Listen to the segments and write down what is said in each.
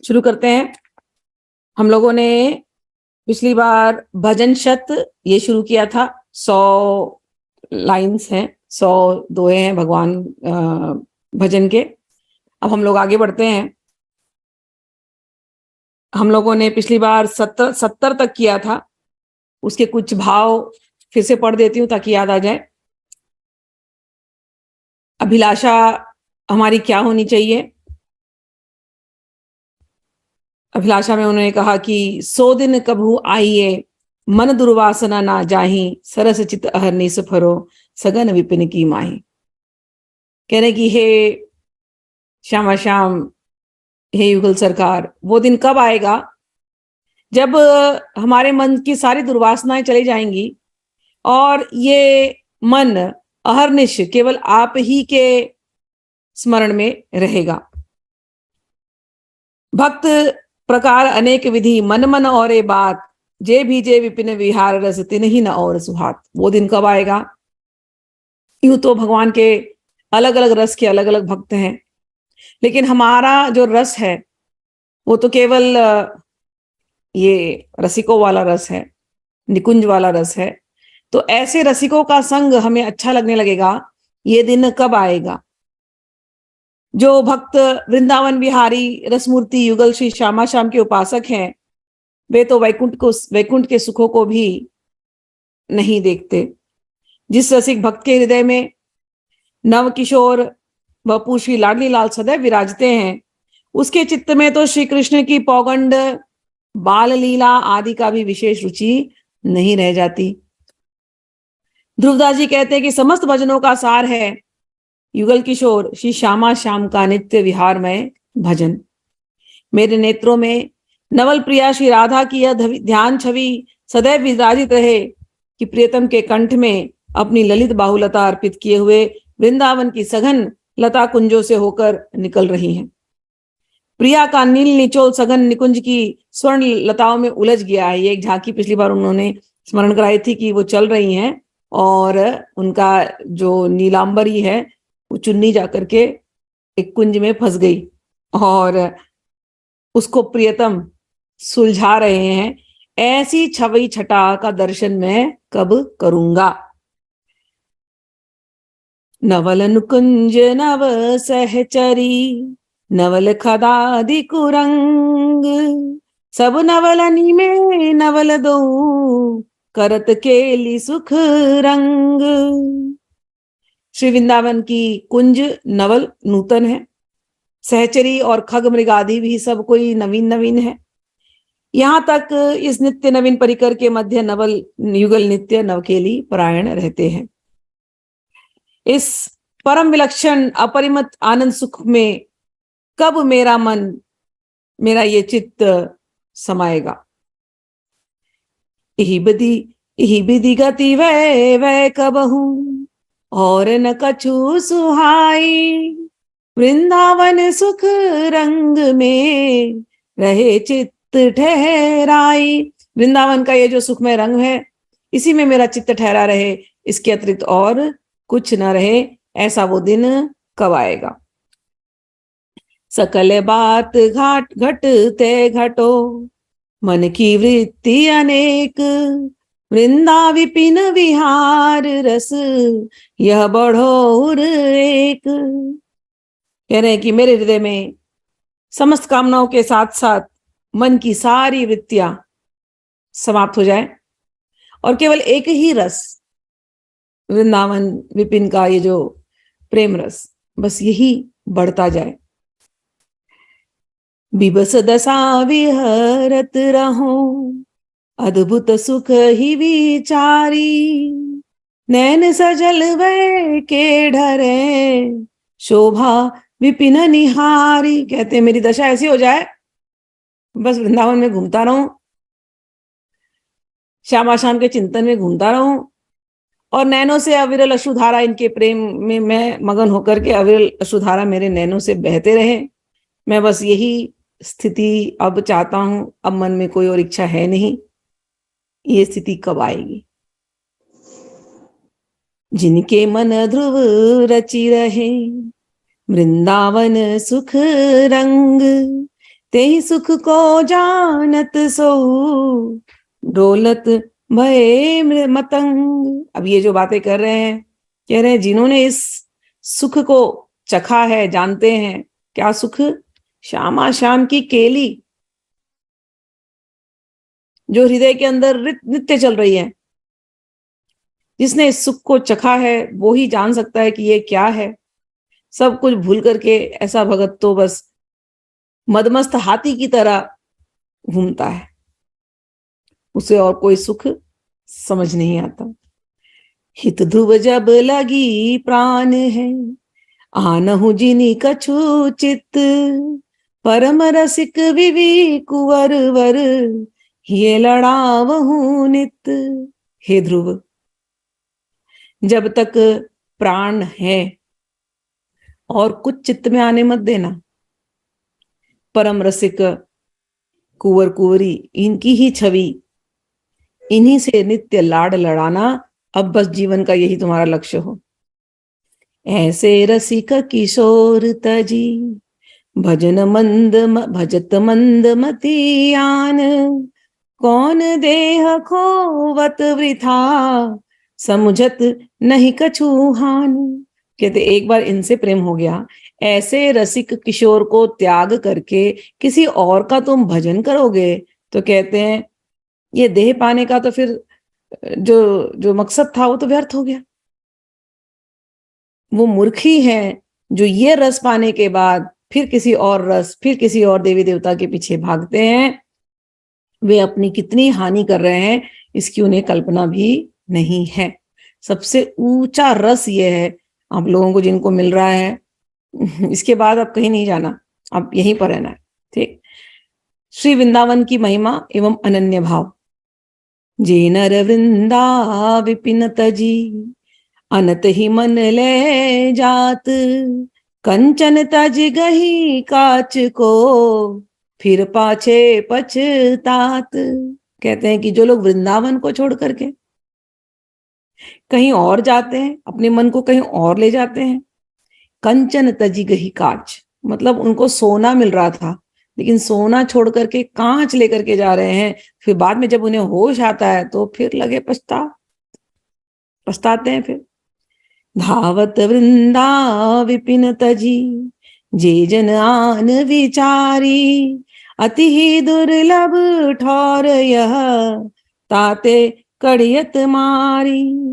शुरू करते हैं। हम लोगों ने पिछली बार भजन शत ये शुरू किया था। 100 लाइन्स हैं, 100 दोहे हैं भगवान भजन के। अब हम लोग आगे बढ़ते हैं। हम लोगों ने पिछली बार 70 तक किया था। उसके कुछ भाव फिर से पढ़ देती हूँ ताकि याद आ जाए। अभिलाषा हमारी क्या होनी चाहिए? अभिलाषा में उन्होंने कहा कि 100 दिन कभू आइए, मन दुर्वासना ना जाही, सरस चित अहरनि सफरो, सगन विपिन की माही। कह रहे कि हे श्यामा श्याम, हे युगल सरकार, वो दिन कब आएगा जब हमारे मन की सारी दुर्वासनाएं चली जाएंगी और ये मन अहरनिश केवल आप ही के स्मरण में रहेगा। भक्त प्रकार अनेक विधि, मन मन और ए बात, जे भी जे विपिन विहार रस, तिन ही न और सुहात। वो दिन कब आएगा? यूं तो भगवान के अलग अलग रस के अलग अलग भक्त हैं, लेकिन हमारा जो रस है वो तो केवल ये रसिकों वाला रस है, निकुंज वाला रस है। तो ऐसे रसिकों का संग हमें अच्छा लगने लगेगा। ये दिन कब आएगा? जो भक्त वृंदावन बिहारी रसमूर्ति युगल श्री श्यामा श्याम के उपासक हैं, वे तो वैकुंठ के सुखों को भी नहीं देखते। जिस रसिक भक्त के हृदय में नव किशोर वपु श्री लाडली लाल सदैव विराजते हैं, उसके चित्त में तो श्री कृष्ण की पौगंड, बाल लीला आदि का भी विशेष रुचि नहीं रह जाती। ध्रुवदास जी कहते हैं कि समस्त भजनों का सार है युगल किशोर श्री श्यामा श्याम का नित्य विहारमय भजन। मेरे नेत्रों में नवल प्रिया श्री राधा की यह ध्यान छवि सदैव विराजित रहे कि प्रियतम के कंठ में अपनी ललित बाहुलता अर्पित किए हुए वृंदावन की सघन लता कुंजों से होकर निकल रही हैं। प्रिया का नील निचोल सघन निकुंज की स्वर्ण लताओं में उलझ गया है। ये एक झांकी पिछली बार उन्होंने स्मरण कराई थी कि वो चल रही हैं और उनका जो नीलांबरी है वो चुन्नी जाकर के एक कुंज में फंस गई और उसको प्रियतम सुलझा रहे हैं। ऐसी छवि छटा का दर्शन मैं कब करूंगा? नवल नुकुंज नव सहचरी, नवल खदादि कुरंग, सब नवलनी में नवल दो, करत केली सुख रंग। श्री वृंदावन की कुंज नवल नूतन है, सहचरी और खग मृगादि भी सब कोई नवीन नवीन है। यहां तक इस नित्य नवीन परिकर के मध्य नवल युगल नित्य नवकेली परायण रहते हैं। इस परम विलक्षण अपरिमित आनंद सुख में कब मेरा मन, मेरा ये चित्त समाएगा? यही विधि गति वै वै कबहू, और न कछु सुहाई, वृंदावन सुख रंग में रहे चित्त ठहराई। वृंदावन का ये जो सुखमय रंग है, इसी में मेरा चित्त ठहरा रहे, इसके अतिरिक्त और कुछ न रहे। ऐसा वो दिन कब आएगा? सकल बात घाट घटते घटो, मन की वृत्ति अनेक, वृंदा विपिन विहार रस, यह बढ़ोर एक। कह रहे हैं कि मेरे हृदय में समस्त कामनाओं के साथ साथ मन की सारी वृत्तियां समाप्त हो जाए और केवल एक ही रस, वृंदावन विपिन का ये जो प्रेम रस, बस यही बढ़ता जाए। बिबस दशा विहरत रहो, अद्भुत सुख ही विचारी, नैन सजल वै के ढरे, शोभा विपिन निहारी। कहते मेरी दशा ऐसी हो जाए, बस वृंदावन में घूमता रहूं, श्यामा श्याम के चिंतन में घूमता रहूं और नैनों से अविरल अश्रुधारा, इनके प्रेम में मैं मगन होकर के अविरल अश्रुधारा मेरे नैनों से बहते रहे। मैं बस यही स्थिति अब चाहता हूं। अब मन में कोई और इच्छा है नहीं। ये स्थिति कब आएगी? जिनके मन ध्रुव रचि रहे, वृंदावन सुख रंग, ते ही सुख को जानत सो डोलत भये मतंग। अब ये जो बातें कर रहे हैं, कह रहे हैं जिन्होंने इस सुख को चखा है, जानते हैं क्या सुख, श्यामा श्याम की केली जो हृदय के अंदर नित्य चल रही है, जिसने इस सुख को चखा है वो ही जान सकता है कि ये क्या है। सब कुछ भूल करके ऐसा भगत तो बस मदमस्त हाथी की तरह घूमता है, उसे और कोई सुख समझ नहीं आता। हित ध्रुव जब लगी प्राण है, आनहु जिनी कछु चित, परम रसिक विवी कुंवर वर, ये लड़ावहु नित। हे ध्रुव, जब तक प्राण है और कुछ चित्त में आने मत देना। परम रसिक कुंवर कुंवरी इनकी ही छवि, इन्हीं से नित्य लाड लड़ाना, अब बस जीवन का यही तुम्हारा लक्ष्य हो। ऐसे रसिक किशोर तजी, भजन भजत मंद मतियान, कौन देह खोवत वृथा, समुझत नहीं कछु हान। कहते एक बार इनसे प्रेम हो गया, ऐसे रसिक किशोर को त्याग करके किसी और का तुम भजन करोगे, तो कहते हैं ये देह पाने का तो फिर जो जो मकसद था वो तो व्यर्थ हो गया। वो मूर्खी हैं जो ये रस पाने के बाद फिर किसी और रस, फिर किसी और देवी देवता के पीछे भागते हैं। वे अपनी कितनी हानि कर रहे हैं इसकी उन्हें कल्पना भी नहीं है। सबसे ऊंचा रस ये है आप लोगों को जिनको मिल रहा है, इसके बाद अब कहीं नहीं जाना, अब यहीं पर रहना है। ठीक। श्री वृंदावन की महिमा एवं अनन्य भाव। जे नर वृंदा विपिन तजी, अनत ही मन ले जात, कंचन तज गही काच को, फिर पाछे पछतात। कहते हैं कि जो लोग वृंदावन को छोड़ करके कहीं और जाते हैं, अपने मन को कहीं और ले जाते हैं। कंचन तजी गही कांच, मतलब उनको सोना मिल रहा था, लेकिन सोना छोड़ करके कांच लेकर के जा रहे हैं। फिर बाद में जब उन्हें होश आता है तो फिर लगे पछताते हैं। फिर धावत वृंदा विपिन तजी, जे जन आन विचारी, अति ही दुर्लभ ठौर यह, ताते कड़ियत मारी।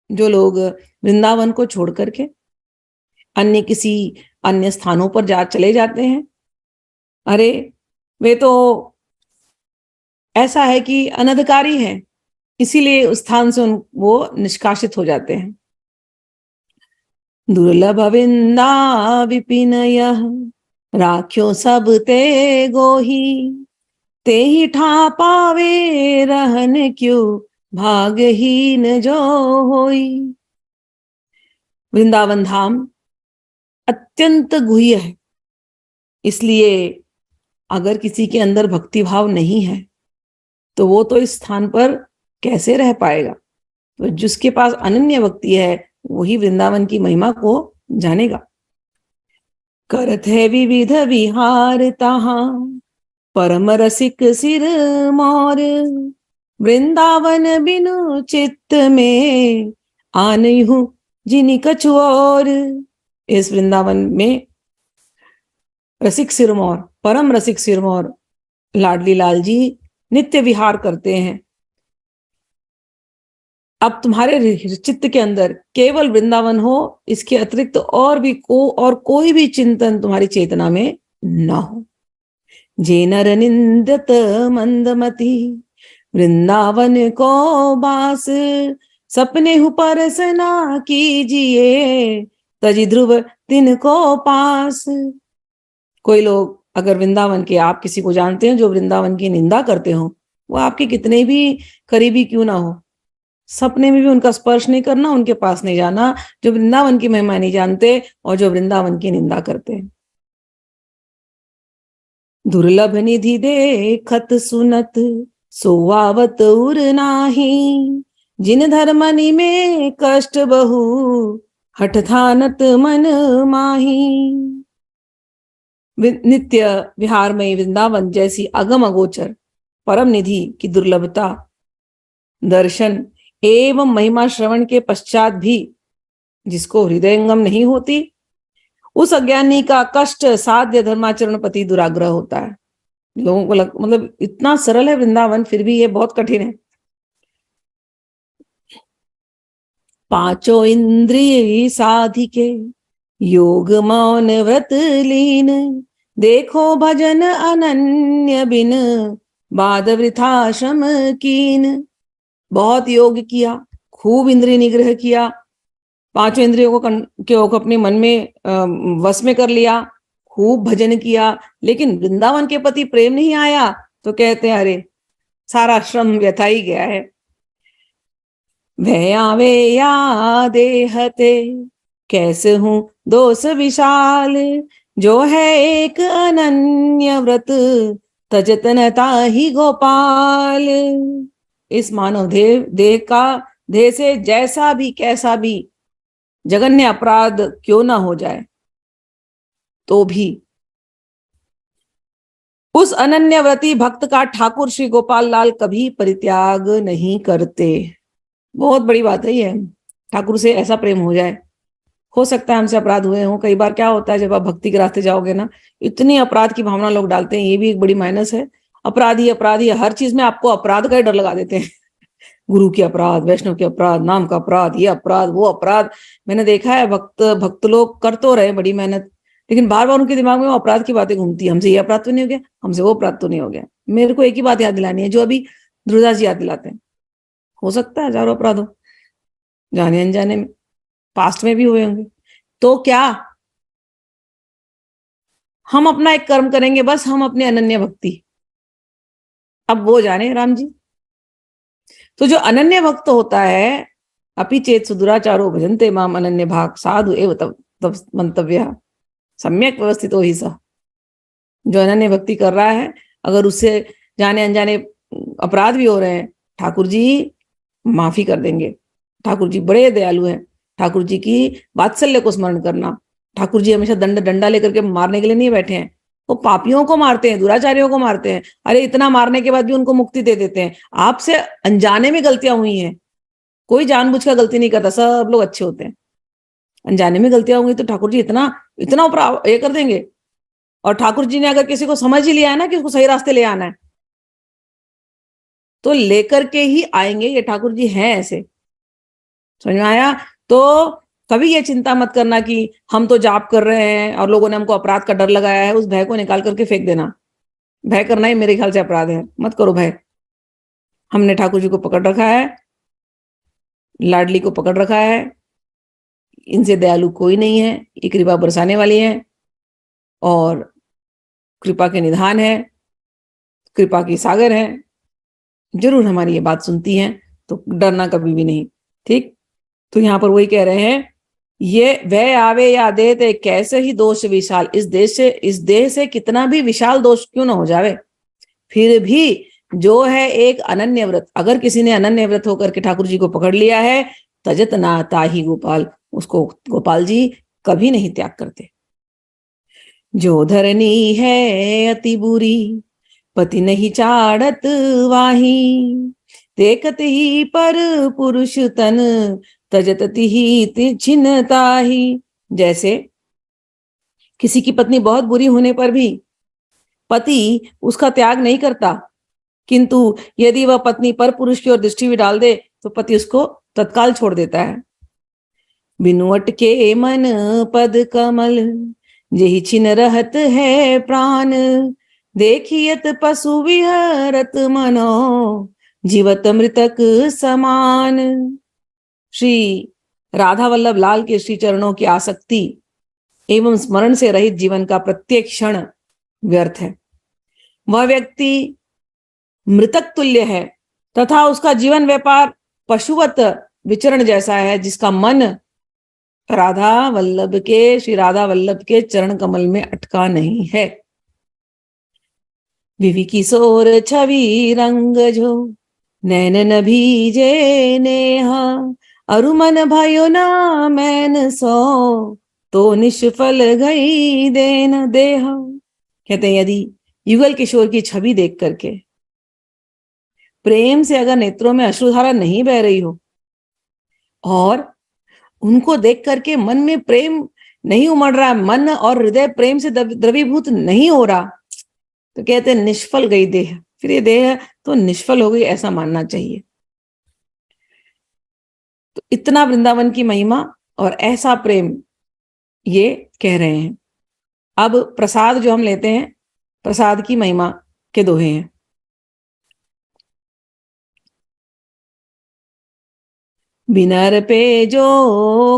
जो लोग वृंदावन को छोड़ करके अन्य किसी अन्य स्थानों पर चले जाते हैं, अरे वे तो ऐसा है कि अनधिकारी है, इसीलिए उस स्थान से वो निष्कासित हो जाते हैं। दुर्लभ विंदा विपिन यह, राख्यो सब ते गोही, ते ही ठा पावे रहन क्यों, भागहीन जो होई। वृंदावन धाम अत्यंत गुह्य है, इसलिए अगर किसी के अंदर भक्ति भाव नहीं है तो वो तो इस स्थान पर कैसे रह पाएगा। तो जिसके पास अनन्य भक्ति है वही वृंदावन की महिमा को जानेगा। करत है विविध विहार तहा, परम रसिक सिर मोर, वृंदावन बिनु चित्त में, आनहु जिनि कछु और। इस वृंदावन में रसिक सिरमौर, परम रसिक सिरमौर लाडली लाल जी नित्य विहार करते हैं। अब तुम्हारे चित्त के अंदर केवल वृंदावन हो, इसके अतिरिक्त और भी कोई भी चिंतन तुम्हारी चेतना में ना हो। जे नर निंदत मंदमती, वृंदावन को बास, सपने हु परसना कीजिए, तजी ध्रुव तिनको पास। कोई लोग अगर वृंदावन के, आप किसी को जानते हैं जो वृंदावन की निंदा करते हो, वो आपके कितने भी करीबी क्यों ना हो, सपने में भी उनका स्पर्श नहीं करना, उनके पास नहीं जाना, जो वृंदावन की महिमा नहीं जानते और जो वृंदावन की निंदा करते हैं। दुर्लभ निधि देखत सुनत, सोवावत उर नाही, जिन धर्मनि में कष्ट बहु, हठ थानत मन माही। नित्य विहारमयी वृंदावन जैसी अगम अगोचर परम निधि की दुर्लभता दर्शन एवं महिमा श्रवण के पश्चात भी जिसको हृदयंगम नहीं होती, उस अज्ञानी का कष्ट साध्य धर्माचरण पति दुराग्रह होता है। लोगों को मतलब इतना सरल है वृंदावन, फिर भी ये बहुत कठिन है। पांचों इंद्रिय साधिके योग मौन व्रत लीन, देखो भजन अनन्य बिन बाद वृथा श्रम कीन। बहुत योग किया, खूब इंद्रिय निग्रह किया, पांचों इंद्रियों को अपने मन में वश में कर लिया, खूब भजन किया, लेकिन वृंदावन के प्रति प्रेम नहीं आया तो कहते हैं अरे सारा श्रम व्यथा ही गया है। भया वे या देहते कैसे हूं दोष विशाल, जो है एक अनन्य व्रत तजतनता ही गोपाल। इस मानव देह से जैसा भी कैसा भी जघन्य अपराध क्यों ना हो जाए तो भी उस अनन्य व्रती भक्त का ठाकुर श्री गोपाल लाल कभी परित्याग नहीं करते। बहुत बड़ी बात है ये, ठाकुर से ऐसा प्रेम हो जाए। हो सकता है हमसे अपराध हुए हों, कई बार क्या होता है जब आप भक्ति के रास्ते जाओगे ना, इतनी अपराध की भावना लोग डालते हैं, ये भी एक बड़ी माइनस है। अपराधी हर चीज में आपको अपराध का डर लगा देते हैं। गुरु के अपराध, वैष्णव के अपराध, नाम का अपराध, ये अपराध वो अपराध। मैंने देखा है भक्त लोग कर तो रहे बड़ी मेहनत, लेकिन बार बार उनके दिमाग में वो अपराध की बातें घूमती है। हमसे ये अपराध तो नहीं हो गया, हमसे वो अपराध तो नहीं हो गया। मेरे को एक ही बात याद दिलानी है जो अभी ध्रुवदास जी याद दिलाते हैं। हो सकता है हजारों अपराध हो, जाने अनजाने में, पास्ट में भी हुए होंगे, तो क्या हम अपना एक कर्म करेंगे, बस हम अपने अनन्य भक्ति, अब वो जाने राम जी। तो जो अनन्य भक्त होता है, अपि चेत सुदुराचारो भजन्ते माम अनन्य भाग साधु एव तब मंतव्य सम्यक व्यवस्थित हो ही सा। जो अनन्य भक्ति कर रहा है, अगर उससे जाने अनजाने अपराध भी हो रहे हैं, ठाकुर जी माफी कर देंगे। ठाकुर जी बड़े दयालु हैं। ठाकुर जी की वात्सल्य को स्मरण करना। ठाकुर जी हमेशा डंडा लेकर के मारने के लिए नहीं बैठे हैं, वो पापियों को मारते हैं, दुराचारियों को मारते हैं। अरे इतना मारने के बाद भी उनको मुक्ति दे देते हैं। आपसे अनजाने में गलतियां हुई हैं, कोई जानबूझ कर गलती नहीं करता, सब लोग अच्छे होते हैं। अनजाने में गलतियां होंगी तो ठाकुर जी इतना ये कर देंगे। और ठाकुर जी ने अगर किसी को समझ ही लिया है ना कि उसको सही रास्ते ले आना है, तो लेकर के ही आएंगे। ये ठाकुर जी हैं ऐसे, समझ में आया? तो कभी ये चिंता मत करना कि हम तो जाप कर रहे हैं और लोगों ने हमको अपराध का डर लगाया है, उस भय को निकाल करके फेंक देना। भय करना ही मेरे ख्याल से अपराध है, मत करो भय। हमने ठाकुर जी को पकड़ रखा है, लाडली को पकड़ रखा है, इनसे दयालु कोई नहीं है, ये कृपा बरसाने वाली है और कृपा के निधान है, कृपा की सागर है, जरूर हमारी ये बात सुनती हैं, तो डरना कभी भी नहीं। ठीक, तो यहां पर वही कह रहे हैं, ये वह आवे या दे ते कैसे ही दोष विशाल। इस देह से कितना भी विशाल दोष क्यों ना हो जावे, फिर भी जो है एक अनन्य व्रत, अगर किसी ने अनन्य व्रत होकर के ठाकुर जी को पकड़ लिया है, तजत ना ताही गोपाल, उसको गोपाल जी कभी नहीं त्याग करते। जो धरनी है अति बुरी, पति नहीं चाड़त वाही, देखत ही पर पुरुष तन, तजत ही छिन्नता ही। जैसे किसी की पत्नी बहुत बुरी होने पर भी पति उसका त्याग नहीं करता, किंतु यदि वह पत्नी पर पुरुष की ओर दृष्टि भी डाल दे तो पति उसको तत्काल छोड़ देता है। बिनुअट के मन पद कमल, यही छिन रहत है प्राण, देखियत पशु विहरत मनो, जीवत मृतक समान। श्री राधा वल्लभ लाल के श्री चरणों की आसक्ति एवं स्मरण से रहित जीवन का प्रत्येक क्षण व्यर्थ है। वह व्यक्ति मृतक तुल्य है तथा उसका जीवन व्यापार पशुवत विचरण जैसा है, जिसका मन श्री राधा वल्लभ के चरण कमल में अटका नहीं है। विवि किशोर छवि रंग जो, नैनन भीजे नेहा, अरुमन भयो ना मैन सो, तो निष्फल गई देन देहा। कहते हैं यदि युगल किशोर की छवि देख करके प्रेम से अगर नेत्रों में अश्रुधारा नहीं बह रही हो और उनको देख करके मन में प्रेम नहीं उमड़ रहा, मन और हृदय प्रेम से द्रवीभूत नहीं हो रहा, तो कहते हैं निष्फल गई देह। फिर ये देह तो निष्फल हो गई, ऐसा मानना चाहिए। तो इतना वृंदावन की महिमा और ऐसा प्रेम ये कह रहे हैं। अब प्रसाद जो हम लेते हैं, प्रसाद की महिमा के दोहे हैं। बिन अर्पे जो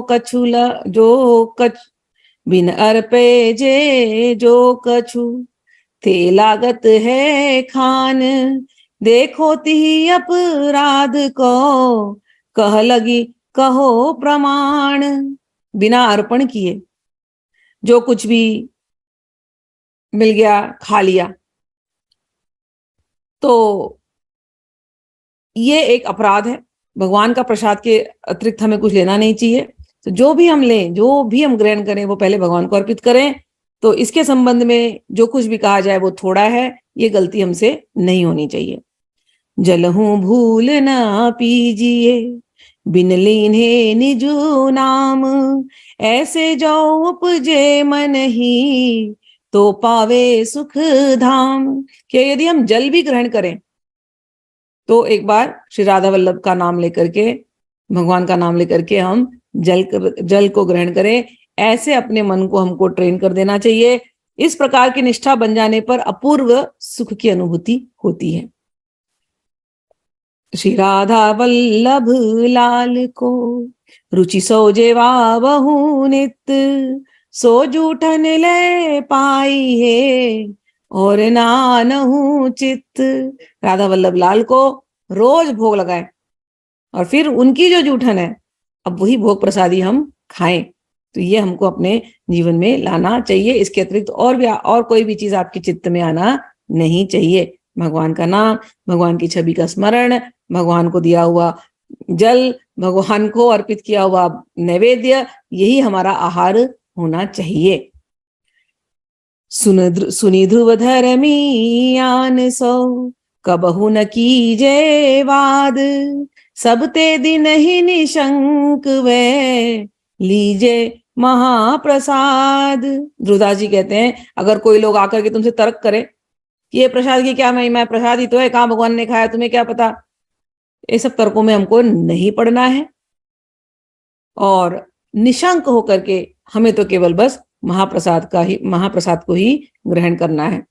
कछुला जो कछ बिन अर्पे जे जो कछु ते लागत है खान, देखो ती अपराध को कह लगी कहो प्रमाण। बिना अर्पण किए जो कुछ भी मिल गया खा लिया, तो ये एक अपराध है। भगवान का प्रसाद के अतिरिक्त हमें कुछ लेना नहीं चाहिए। तो जो भी हम लें, जो भी हम ग्रहण करें, वो पहले भगवान को अर्पित करें। तो इसके संबंध में जो कुछ भी कहा जाए वो थोड़ा है, ये गलती हमसे नहीं होनी चाहिए। जलहूं भूल ना पीजिए बिन लीन्हे निजु नाम, ऐसे जो उपजे मन ही तो पावे सुख धाम। कि यदि हम जल भी ग्रहण करें तो एक बार श्री राधा वल्लभ का नाम लेकर के, भगवान का नाम लेकर के हम जल को ग्रहण करें। ऐसे अपने मन को हमको ट्रेन कर देना चाहिए। इस प्रकार की निष्ठा बन जाने पर अपूर्व सुख की अनुभूति होती है। श्री राधा वल्लभ लाल को रुचि सो जेवा बहु नित, सो जूठन ले पाई है और नानहु चित्त। राधा वल्लभ लाल को रोज भोग लगाए और फिर उनकी जो जूठन है, अब वही भोग प्रसादी हम खाएं। तो ये हमको अपने जीवन में लाना चाहिए। इसके अतिरिक्त और कोई भी चीज आपके चित्त में आना नहीं चाहिए। भगवान का नाम, भगवान की छवि का स्मरण, भगवान को दिया हुआ जल, भगवान को अर्पित किया हुआ नैवेद्य, यही हमारा आहार होना चाहिए। सुनि ध्रुव धर्मी आन सो कबहु न कीजे वाद, सब ते दिन ही निशंक वे लीजे महाप्रसाद। ध्रुवदास जी कहते हैं, अगर कोई लोग आकर के तुमसे तर्क करे कि ये प्रसाद की क्या महिमा है, प्रसाद ही तो है, कहां भगवान ने खाया, तुम्हें क्या पता, ये सब तर्कों में हमको नहीं पड़ना है। और निशंक होकर के हमें तो केवल बस महाप्रसाद को ही ग्रहण करना है।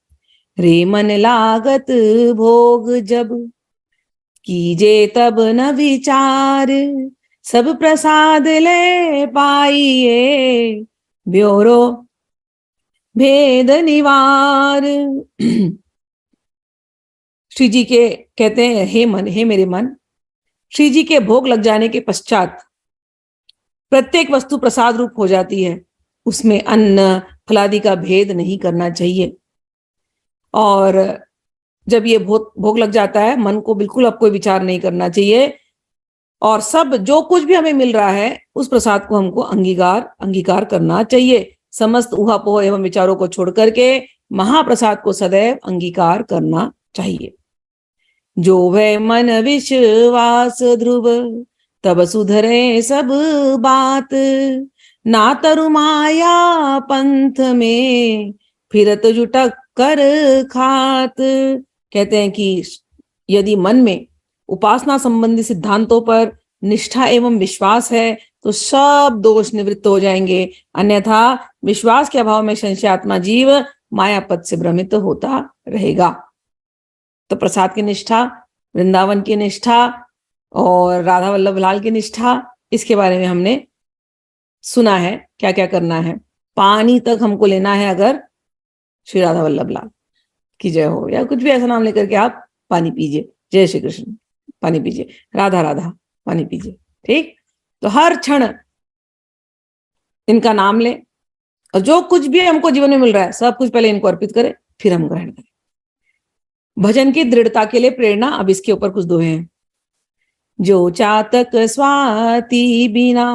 रे मन लागत भोग जब कीजे तब न विचार, सब प्रसाद ले पाइए ब्योरो भेद निवार। श्री जी के कहते हैं, हे मन, हे मेरे मन, श्री जी के भोग लग जाने के पश्चात प्रत्येक वस्तु प्रसाद रूप हो जाती है। उसमें अन्न फलादि का भेद नहीं करना चाहिए। और जब ये भोग लग जाता है, मन को बिल्कुल अब कोई विचार नहीं करना चाहिए। और सब जो कुछ भी हमें मिल रहा है, उस प्रसाद को हमको अंगीकार करना चाहिए। समस्त ऊहापोह एवं विचारों को छोड़ करके महाप्रसाद को सदैव अंगीकार करना चाहिए। जो वह मन विश्वास ध्रुव तब सुधरे सब बात, ना तरु माया पंथ में फिरत जुटक कर खात। कहते हैं कि यदि मन में उपासना संबंधी सिद्धांतों पर निष्ठा एवं विश्वास है तो सब दोष निवृत्त हो जाएंगे। अन्यथा विश्वास के अभाव में संशयात्मा जीव मायापद से भ्रमित होता रहेगा। तो प्रसाद की निष्ठा, वृंदावन की निष्ठा और राधा वल्लभ लाल की निष्ठा, इसके बारे में हमने सुना है क्या क्या करना है। पानी तक हमको लेना है अगर श्री राधा वल्लभ लाल की जय हो, या कुछ भी ऐसा नाम लेकर के आप पानी पीजिए। जय श्री कृष्ण, पानी पीजिए, राधा राधा पानी पीजिए। ठीक, तो हर क्षण इनका नाम ले और जो कुछ भी हमको जीवन में मिल रहा है सब कुछ पहले इनको अर्पित करें, फिर हम ग्रहण करें। भजन की दृढ़ता के लिए प्रेरणा, अब इसके ऊपर कुछ दोहे हैं। जो चातक स्वाति बिना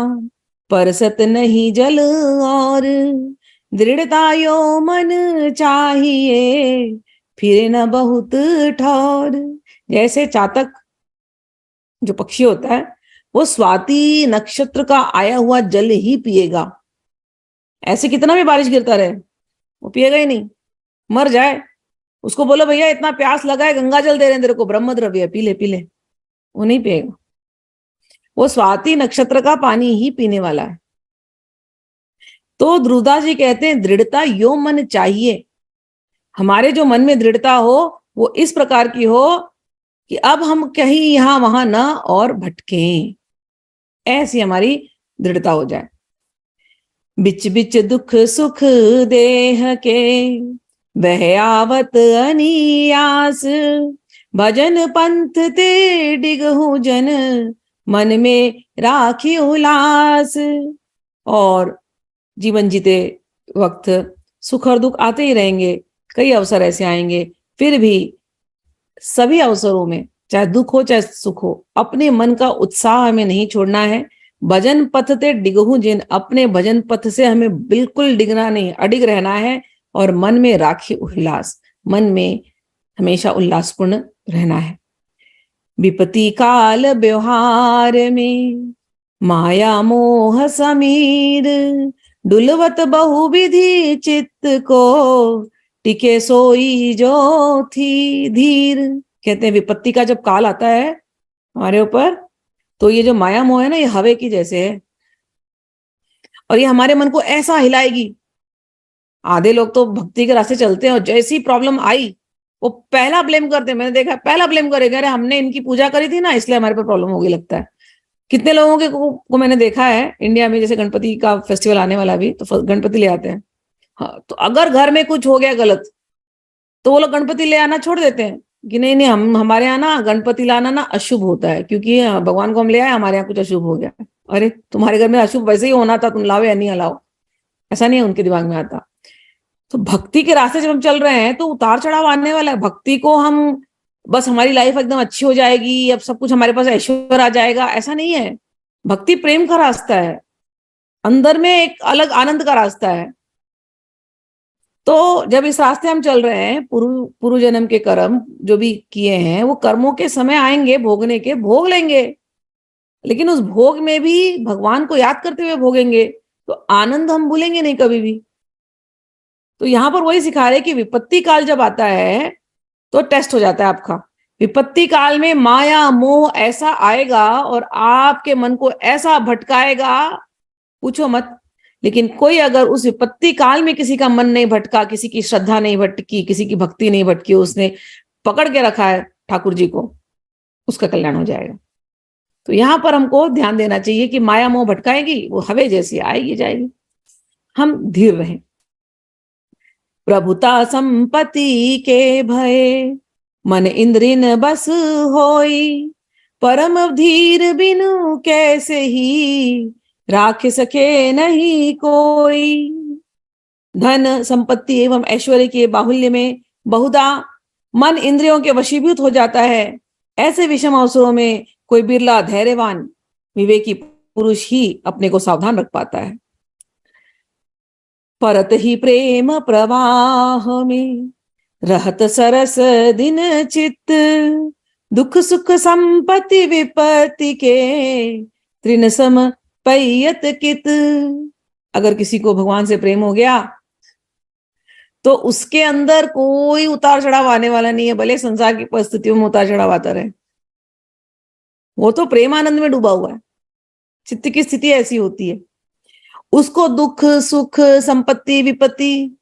परसत नहीं जल और, दृढ़ता यो मन चाहिए, फिरे न बहुत ठौर। जैसे चातक जो पक्षी होता है वो स्वाति नक्षत्र का आया हुआ जल ही पिएगा। ऐसे कितना भी बारिश गिरता रहे वो पिएगा ही नहीं, मर जाए। उसको बोलो भैया इतना प्यास लगा है, गंगा जल दे रहे हैं तेरे को, ब्रह्म द्रव्य है, पी ले पी ले, वो नहीं पिएगा। वो स्वाति नक्षत्र का पानी ही पीने वाला है। तो ध्रुवदास जी कहते हैं दृढ़ता यो मन चाहिए, हमारे जो मन में दृढ़ता हो वो इस प्रकार की हो कि अब हम कहीं यहां वहां न और भटकें, ऐसी हमारी दृढ़ता हो जाए। बिच बिच दुख सुख देह के, वह आवत अनियास, भजन पंथ ते डिगहु जन, मन में राखी उल्लास। और जीवन जीते वक्त सुख और दुख आते ही रहेंगे, कई अवसर ऐसे आएंगे, फिर भी सभी अवसरों में चाहे दुख हो चाहे सुख हो, अपने मन का उत्साह हमें नहीं छोड़ना है। भजन पथ ते डिगहु जिन, अपने भजन पथ से हमें बिल्कुल डिगना नहीं, अडिग रहना है। और मन में राखी उल्लास, मन में हमेशा उल्लासपूर्ण रहना है। विपत्ति काल व्यवहार में, माया मोह समीर, डुलवत बहुविधि चित्त को, टिके सोई जो थी धीर। कहते हैं विपत्ति का जब काल आता है हमारे ऊपर, तो ये जो माया मोह है ना, ये हवे की जैसे है, और ये हमारे मन को ऐसा हिलाएगी। आधे लोग तो भक्ति के रास्ते चलते हैं और जैसी प्रॉब्लम आई वो पहला ब्लेम करते हैं, मैंने देखा पहला ब्लेम करेगा, अरे हमने इनकी पूजा करी थी ना इसलिए हमारे पर प्रॉब्लम होगी लगता है। कितने लोगों को मैंने देखा है इंडिया में, जैसे गणपति का फेस्टिवल आने वाला भी, तो गणपति ले आते हैं। हाँ, तो अगर घर में कुछ हो गया गलत तो वो लोग गणपति ले आना छोड़ देते हैं कि नहीं नहीं, हम हमारे यहाँ ना गणपति लाना ना अशुभ होता है, क्योंकि भगवान को हम ले आए, हमारे यहाँ कुछ अशुभ हो गया। अरे तुम्हारे घर में अशुभ वैसे ही होना था, तुम लाओ या नहीं लाओ, ऐसा नहीं है उनके दिमाग में आता। तो भक्ति के रास्ते जब हम चल रहे हैं तो उतार चढ़ाव आने वाला है। भक्ति को हम बस हमारी लाइफ एकदम अच्छी हो जाएगी, अब सब कुछ हमारे पास ऐश्वर्य आ जाएगा, ऐसा नहीं है। भक्ति प्रेम का रास्ता है, अंदर में एक अलग आनंद का रास्ता है। तो जब इस रास्ते हम चल रहे हैं, पूर्व जन्म के कर्म जो भी किए हैं वो कर्मों के समय आएंगे भोगने के, भोग लेंगे, लेकिन उस भोग में भी भगवान को याद करते हुए भोगेंगे, तो आनंद हम भूलेंगे नहीं कभी भी। तो यहां पर वही सिखा रहे कि विपत्ति काल जब आता है तो टेस्ट हो जाता है आपका। विपत्ति काल में माया मोह ऐसा आएगा और आपके मन को ऐसा भटकाएगा, पूछो मत। लेकिन कोई अगर उस विपत्ति काल में किसी का मन नहीं भटका, किसी की श्रद्धा नहीं भटकी, किसी की भक्ति नहीं भटकी, उसने पकड़ के रखा है ठाकुर जी को, उसका कल्याण हो जाएगा। तो यहां पर हमको ध्यान देना चाहिए कि माया मोह भटकाएगी, वो हवे जैसी आएगी जाएगी, हम धीर रहें। प्रभुता संपत्ति के भय, मन इंद्रिन बस होई, परम धीर बिनु कैसे ही, राख सके नहीं कोई। धन संपत्ति एवं ऐश्वर्य के बाहुल्य में बहुधा मन इंद्रियों के वशीभूत हो जाता है। ऐसे विषम अवसरों में कोई बिरला धैर्यवान विवेकी पुरुष ही अपने को सावधान रख पाता है। परत ही प्रेम प्रवाह में, रहत सरस दिन चित्त, दुख सुख संपत्ति विपत्ति के, त्रिन सम पैयत कित। अगर किसी को भगवान से प्रेम हो गया तो उसके अंदर कोई उतार चढ़ाव आने वाला नहीं है, भले संसार की परिस्थितियों में उतार चढ़ाव आता रहे, वो तो प्रेम आनंद में डूबा हुआ है। चित्त की स्थिति ऐसी होती है, उसको दुख सुख संपत्ति विपत्ति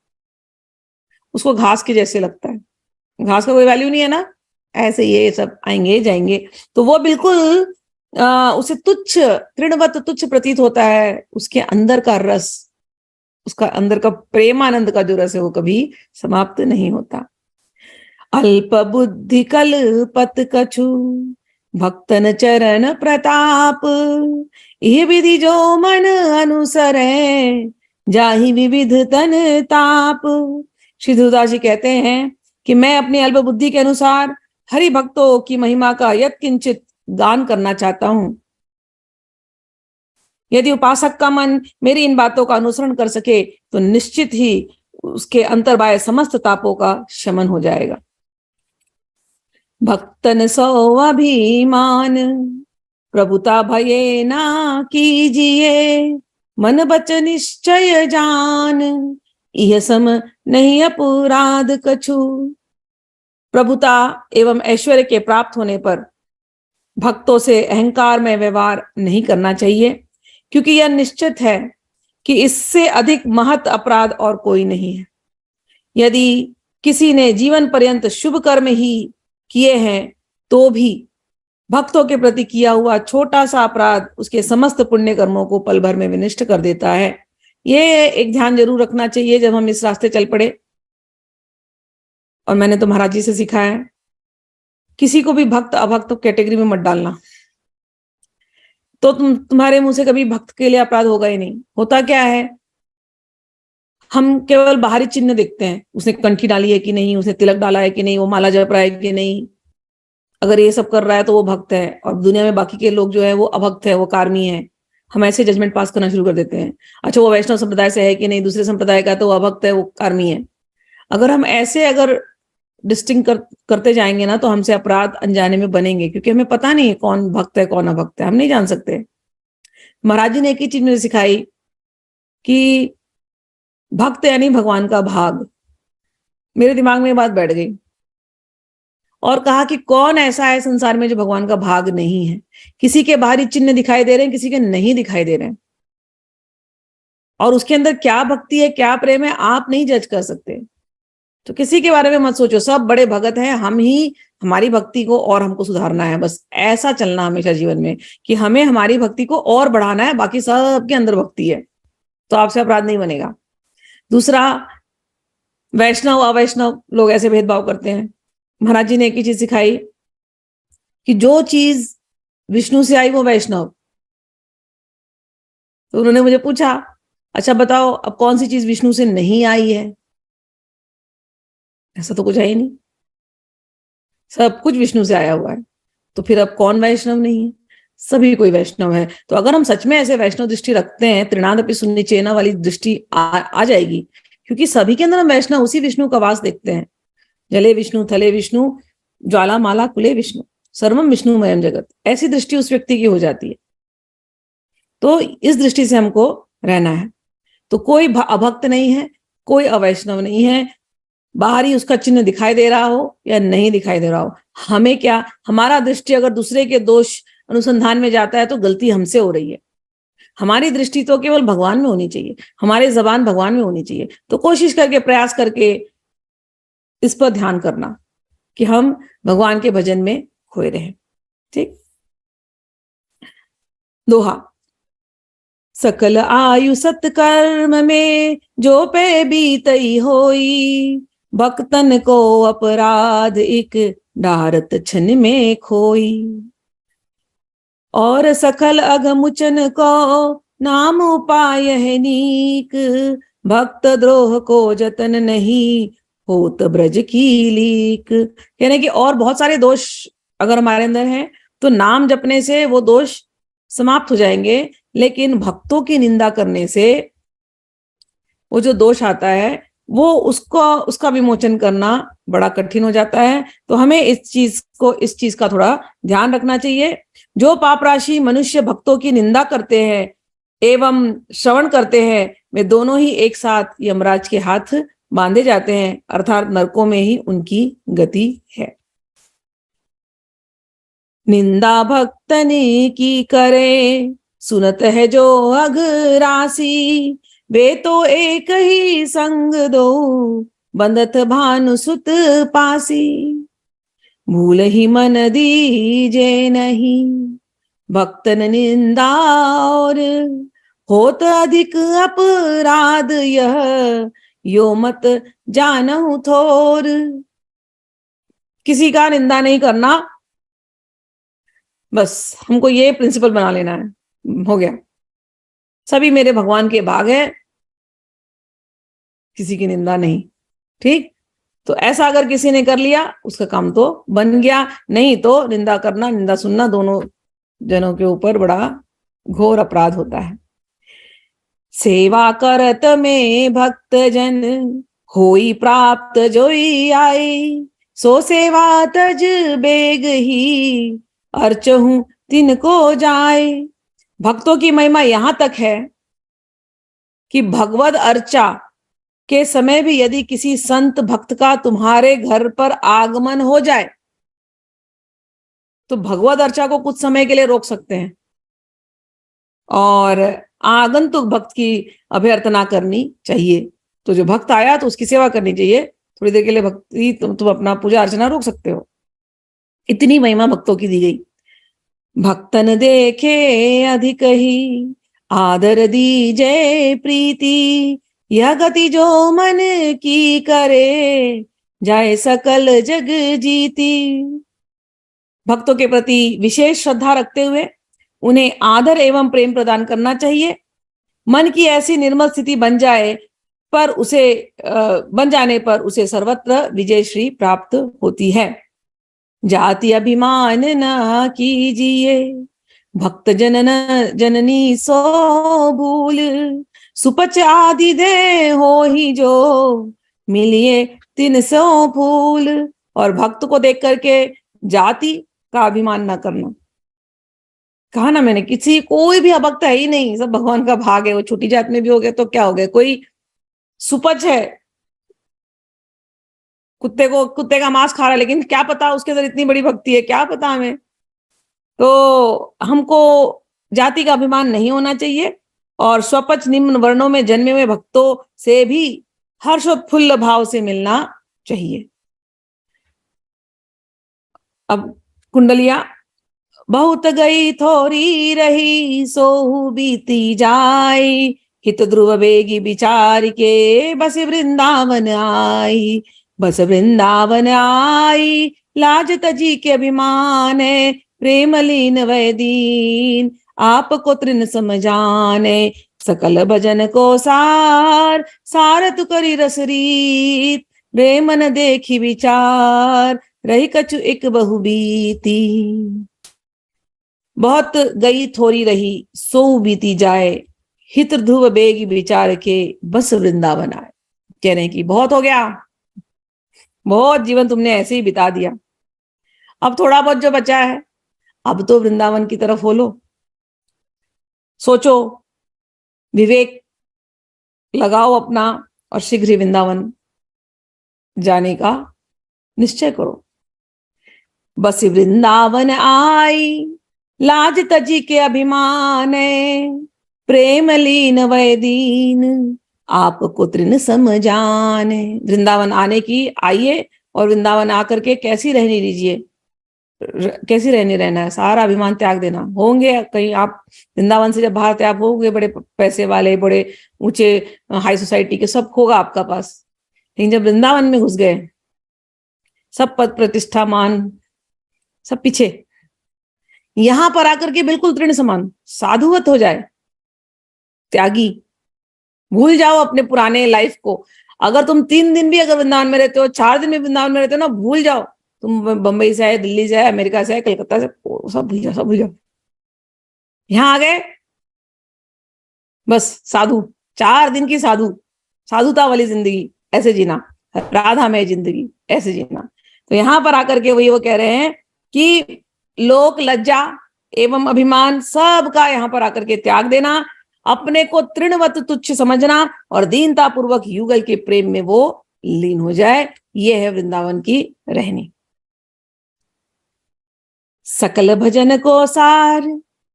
उसको घास के जैसे लगता है। घास का कोई वैल्यू नहीं है ना, ऐसे ये सब आएंगे जाएंगे, तो वो बिल्कुल उसे तुच्छ, तृणवत तुच्छ प्रतीत होता है। उसके अंदर का रस, उसका अंदर का प्रेमानंद का जो रस है वो कभी समाप्त नहीं होता। अल्प बुद्धि कल्पत कछु, भक्तन चरण प्रताप, यह विधि जो मन अनुसरे, जाहि विविध तन ताप। श्री ध्रुवदास जी कहते हैं कि मैं अपनी अल्प बुद्धि के अनुसार हरि भक्तों की महिमा का यत्किंचित गान करना चाहता हूं। यदि उपासक का मन मेरी इन बातों का अनुसरण कर सके तो निश्चित ही उसके अंतर्बाह्य समस्त तापों का शमन हो जाएगा। भक्तन सो अभिमान प्रभुता भये ना कीजिए, मन बच निश्चय जान यह सम नहीं अपराध कछु। प्रभुता एवं ऐश्वर्य के प्राप्त होने पर भक्तों से अहंकार में व्यवहार नहीं करना चाहिए, क्योंकि यह निश्चित है कि इससे अधिक महत् अपराध और कोई नहीं है। यदि किसी ने जीवन पर्यंत शुभ कर्म ही किए हैं तो भी भक्तों के प्रति किया हुआ छोटा सा अपराध उसके समस्त पुण्य कर्मों को पल भर में विनष्ट कर देता है। ये एक ध्यान जरूर रखना चाहिए जब हम इस रास्ते चल पड़े। और मैंने तो महाराज जी से सीखा है, किसी को भी भक्त अभक्त कैटेगरी में मत डालना, तो तुम्हारे मुंह से कभी भक्त के लिए अपराध होगा ही नहीं। होता क्या है, हम केवल बाहरी चिन्ह देखते हैं, उसने कंठी डाली है कि नहीं, उसने तिलक डाला है कि नहीं, वो माला जप रहा है कि नहीं, अगर ये सब कर रहा है तो वो भक्त है, और दुनिया में बाकी के लोग जो है वो अभक्त है, वो कार्मी है। हम ऐसे जजमेंट पास करना शुरू कर देते हैं, अच्छा वो वैष्णव संप्रदाय से है कि नहीं, दूसरे संप्रदाय का तो वो अभक्त है, वो कार्मी है। अगर हम ऐसे डिस्टिंग करते जाएंगे ना तो हमसे अपराध अनजाने में बनेंगे, क्योंकि हमें पता नहीं है कौन भक्त है कौन अभक्त है, हम नहीं जान सकते। महाराज जी ने एक ही चीज मुझे सिखाई कि भक्त यानी भगवान का भाग। मेरे दिमाग में ये बात बैठ गई और कहा कि कौन ऐसा है संसार में जो भगवान का भाग नहीं है। किसी के बाहरी चिन्ह दिखाई दे रहे हैं, किसी के नहीं दिखाई दे रहे हैं, और उसके अंदर क्या भक्ति है क्या प्रेम है आप नहीं जज कर सकते। तो किसी के बारे में मत सोचो, सब बड़े भगत हैं, हम ही हमारी भक्ति को और हमको सुधारना है। बस ऐसा चलना हमेशा जीवन में कि हमें हमारी भक्ति को और बढ़ाना है, बाकी सबके अंदर भक्ति है, तो आपसे अपराध नहीं बनेगा। दूसरा, वैष्णव अवैष्णव लोग ऐसे भेदभाव करते हैं। महाराज जी ने एक ही चीज सिखाई कि जो चीज विष्णु से आई वो वैष्णव। तो उन्होंने मुझे पूछा, अच्छा बताओ अब कौन सी चीज विष्णु से नहीं आई है? ऐसा तो कुछ है ही नहीं, सब कुछ विष्णु से आया हुआ है। तो फिर अब कौन वैष्णव नहीं है? सभी कोई वैष्णव है। तो अगर हम सच में ऐसे वैष्णव दृष्टि रखते हैं, त्रिनादपि सुन्निचेना वाली दृष्टि आ जाएगी, क्योंकि सभी के अंदर हम वैष्णव उसी विष्णु का वास देखते हैं। जले विष्णु थले विष्णु ज्वाला माला कुले विष्णु सर्वम विष्णुमयम जगत, ऐसी दृष्टि उस व्यक्ति की हो जाती है। तो इस दृष्टि से हमको रहना है। तो कोई अभक्त नहीं है, कोई अवैष्णव नहीं है, बाहरी उसका चिन्ह दिखाई दे रहा हो या नहीं दिखाई दे रहा हो, हमें क्या, हमारा दृष्टि अगर दूसरे के दोष अनुसंधान में जाता है तो गलती हमसे हो रही है। हमारी दृष्टि तो केवल भगवान में होनी चाहिए, हमारी जबान भगवान में होनी चाहिए। तो कोशिश करके प्रयास करके इस पर ध्यान करना कि हम भगवान के भजन में खोए रहें। ठीक। दोहा, सकल आयु सत्कर्म में जो पे बीतई होई, भक्तन को अपराध एक डारत छन में खोई। और सकल अघमुचन को नाम उपाय है नीक, भक्त द्रोह को जतन नहीं होत ब्रज की लीक। यानी कि और बहुत सारे दोष अगर हमारे अंदर हैं तो नाम जपने से वो दोष समाप्त हो जाएंगे, लेकिन भक्तों की निंदा करने से वो जो दोष आता है वो उसका विमोचन करना बड़ा कठिन हो जाता है। तो हमें इस चीज का थोड़ा ध्यान रखना चाहिए। जो पाप राशि मनुष्य भक्तों की निंदा करते हैं एवं श्रवण करते हैं, वे दोनों ही एक साथ यमराज के हाथ बांधे जाते हैं, अर्थात नरकों में ही उनकी गति है। निंदा भक्तनी की करे, सुनत है जो अघरासी, वे तो एक ही संग दो, बंधत भानु सुत पासी। भूल ही मन दीजे नहीं, भक्तन निंदा और होत अधिक अपराध, यह यो मत जानहु थोर। किसी का निंदा नहीं करना, बस हमको ये प्रिंसिपल बना लेना है, हो गया। सभी मेरे भगवान के भाग है, किसी की निंदा नहीं। ठीक। तो ऐसा अगर किसी ने कर लिया उसका काम तो बन गया, नहीं तो निंदा करना निंदा सुनना दोनों जनों के ऊपर बड़ा घोर अपराध होता है। सेवा करत में भक्त जन होई प्राप्त जोई आई, सो सेवा तज बेग ही अर्चहूं तिनको जाए। भक्तों की महिमा यहां तक है कि भगवद अर्चा के समय भी यदि किसी संत भक्त का तुम्हारे घर पर आगमन हो जाए तो भगवद अर्चा को कुछ समय के लिए रोक सकते हैं और आगंतुक भक्त की अभ्यर्थना करनी चाहिए। तो जो भक्त आया तो उसकी सेवा करनी चाहिए, थोड़ी देर के लिए भक्ति तुम अपना पूजा अर्चना रोक सकते हो। इतनी महिमा भक्तों की दी गई। भक्तन देखे अधिक ही आदर दीजे प्रीति, यह गति जो मन की करे जाए सकल जग जीती। भक्तों के प्रति विशेष श्रद्धा रखते हुए उन्हें आदर एवं प्रेम प्रदान करना चाहिए। मन की ऐसी निर्मल स्थिति बन जाने पर उसे सर्वत्र विजय श्री प्राप्त होती है। जाति अभिमान न कीजिए, भक्त जनन जननी सो भूल, सुपच आदि दे हो ही जो मिलिए तिन सो फूल। और भक्त को देख करके जाति का अभिमान न करना। कहा ना मैंने, कोई भी अभक्त है ही नहीं, सब भगवान का भाग है। वो छोटी जात में भी हो गए तो क्या हो गया, कोई सुपच है, कुत्ते का मांस खा रहा है, लेकिन क्या पता उसके अंदर इतनी बड़ी भक्ति है, क्या पता हमें। तो हमको जाति का अभिमान नहीं होना चाहिए और स्वपच निम्न वर्णों में जन्मे हुए भक्तों से भी हर्षोत्फुल्ल भाव से मिलना चाहिए। अब कुंडलिया। बहुत गई थोड़ी रही सोहू बीती जाए, हित ध्रुव बेगी विचार के बस वृंदावन आई। बस वृंदावन आई लाज तजी के अभिमान है, प्रेम लीन वै दीन आपको तृण समझाने। सकल भजन को सार सारत करी रस रीत, प्रेम न देखी विचार रही कछु एक बहु बीती। बहुत गई थोड़ी रही सो बीती जाए, हित ध्रुव बेगी विचार के बस वृंदावन आए। कह रहे हैं कि बहुत हो गया, बहुत जीवन तुमने ऐसे ही बिता दिया, अब थोड़ा बहुत जो बचा है अब तो वृंदावन की तरफ हो लो। सोचो, विवेक लगाओ अपना और शीघ्र ही वृंदावन जाने का निश्चय करो। बस वृंदावन आई लाज तजी के अभिमान, प्रेम लीन वै दीन आपको तृण समझाने। वृंदावन आने की आइए और वृंदावन आकर के कैसी रहने लीजिए, कैसी रहना है, सारा अभिमान त्याग देना। होंगे कहीं आप वृंदावन से जब बाहर थे, आप होंगे बड़े पैसे वाले, बड़े ऊंचे हाई सोसाइटी के, सब होगा आपका पास, लेकिन जब वृंदावन में घुस गए सब पद प्रतिष्ठा मान सब पीछे। यहां पर आकर के बिल्कुल तृण समान साधुवत हो जाए, त्यागी, भूल जाओ अपने पुराने लाइफ को। अगर तुम 3 दिन भी अगर वृंदावन में रहते हो, 4 दिन भी वृंदावन में रहते हो ना, भूल जाओ। तुम बंबई से आए, दिल्ली से आए, अमेरिका से आए, कलकत्ता से, सब भूल जाओ, सब भूल जाओ। यहां आ गए बस साधु, 4 दिन की साधुता वाली जिंदगी ऐसे जीना, राधा में जिंदगी ऐसे जीना। तो यहां पर आकर के वही वो कह रहे हैं कि लोक लज्जा एवं अभिमान सबका यहां पर आकर के त्याग देना, अपने को तृणवत तुच्छ समझना और दीनता पूर्वक युगल के प्रेम में वो लीन हो जाए। ये है वृंदावन की रहनी। सकल भजन को सार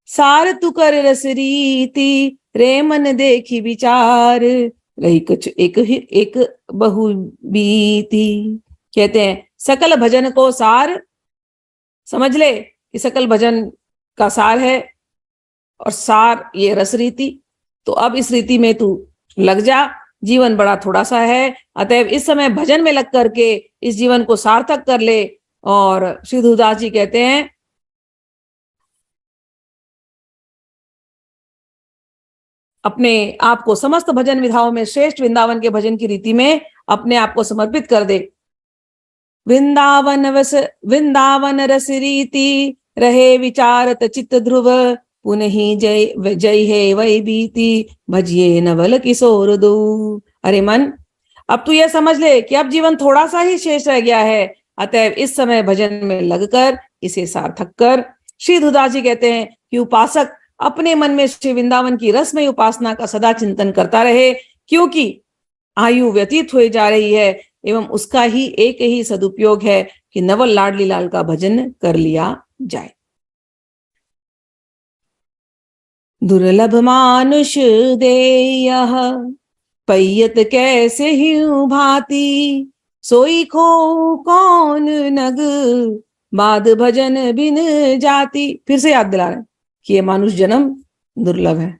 सार तू कर रस रीति, रे मन देखी विचार रही कुछ एक बहु बीती। कहते हैं सकल भजन को सार, समझ ले कि सकल भजन का सार है और सार ये रस रीति। तो अब इस रीति में तू लग जा, जीवन बड़ा थोड़ा सा है, अतएव इस समय भजन में लग करके इस जीवन को सार्थक कर ले। और श्री धुदास जी कहते हैं अपने आप को समस्त भजन विधाओं में श्रेष्ठ वृंदावन के भजन की रीति में अपने आप को समर्पित कर दे। वृंदावन रस रीति रहे विचारत चित्त ध्रुव, पुनहि जय जय है वही बीती, भजिए नवल किशोर दो। अरे मन, अब तू यह समझ ले कि अब जीवन थोड़ा सा ही शेष रह गया है, अतएव इस समय भजन में लगकर इसे सार्थक कर। श्री धुदास जी कहते हैं कि उपासक अपने मन में श्री वृंदावन की रसमय उपासना का सदा चिंतन करता रहे, क्योंकि आयु व्यतीत हुई जा रही है एवं उसका ही एक ही सदुपयोग है कि नवल लाडली लाल का भजन कर लिया जाए। दुर्लभ मानुष देयः पैयत कैसे ही भांति, सोई खो कौन नग बाद भजन बिन जाति। फिर से याद दिला रहे कि ये मानुष जन्म दुर्लभ है,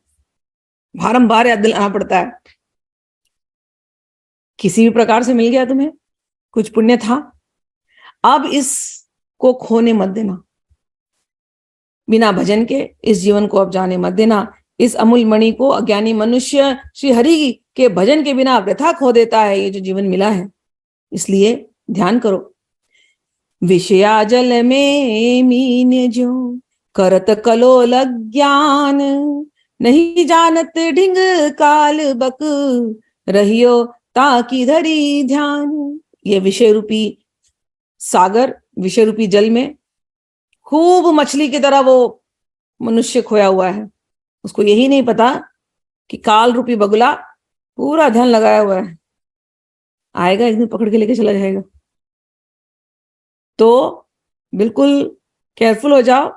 बारंबार याद दिलाना पड़ता है। किसी भी प्रकार से मिल गया तुम्हें, कुछ पुण्य था, अब इसको खोने मत देना, बिना भजन के इस जीवन को अब जाने मत देना। इस अमूल्य मणि को अज्ञानी मनुष्य श्री हरि के भजन के बिना वृथा खो देता है, ये जो जीवन मिला है। इसलिए ध्यान करो। विषया जल में मीन जो करत कलोल ज्ञान, नहीं जानत ढिंग काल बक रहियो ताकि धरी ध्यान। ये विषय रूपी सागर, विषय रूपी जल में खूब मछली की तरह वो मनुष्य खोया हुआ है। उसको यही नहीं पता कि काल रूपी बगुला पूरा ध्यान लगाया हुआ है, आएगा एक दिन पकड़ के लेके चला जाएगा। तो बिल्कुल केयरफुल हो जाओ,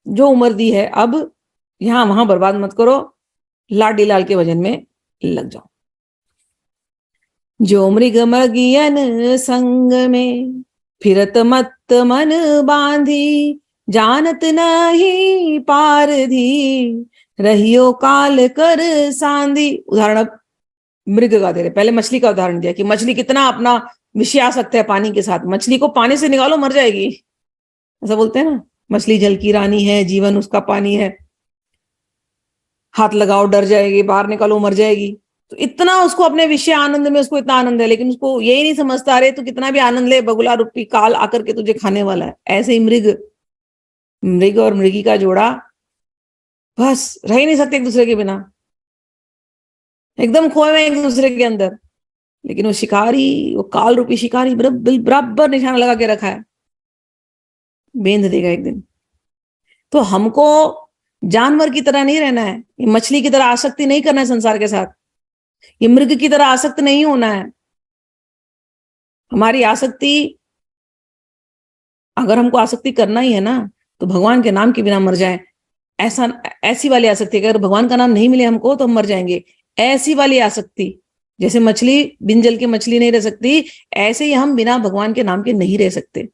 जो उम्र दी है अब यहां वहां बर्बाद मत करो, लाडी लाल के भजन में लग जाओ। जो मृग मृगियन संग में फिरत मत मन बांधी, जानत नहीं पारधी रहियो काल कर सांधी। उदाहरण अब मृग का दे रहे, पहले मछली का उदाहरण दिया कि मछली कितना अपना विषय आ सकता है पानी के साथ। मछली को पानी से निकालो मर जाएगी, ऐसा बोलते हैं ना, मछली जल की रानी है, जीवन उसका पानी है, हाथ लगाओ डर जाएगी, बाहर निकालो मर जाएगी। तो इतना उसको अपने विषय आनंद में उसको इतना आनंद है, लेकिन उसको यही नहीं समझता, अरे तू कितना भी आनंद ले, बगुला रूपी काल आकर के तुझे खाने वाला है। ऐसे ही मृग और मृगी का जोड़ा बस रह ही नहीं सकते एक दूसरे के बिना, एकदम खोए हुए एक दूसरे के अंदर। लेकिन वो शिकारी, वो काल रूपी शिकारी बराबर निशाना लगा के रखा है, बेंध देगा एक दिन। तो हमको जानवर की तरह नहीं रहना है, ये मछली की तरह आसक्ति नहीं करना है संसार के साथ, ये मृग की तरह आसक्त नहीं होना है। हमारी आसक्ति, अगर हमको आसक्ति करना ही है ना, तो भगवान के नाम के बिना मर जाए, ऐसी वाली आसक्ति। अगर भगवान का नाम नहीं मिले हमको तो हम मर जाएंगे, ऐसी वाली आसक्ति। जैसे मछली बिन जल की मछली नहीं रह सकती, ऐसे ही हम बिना भगवान के नाम के नहीं रह सकते।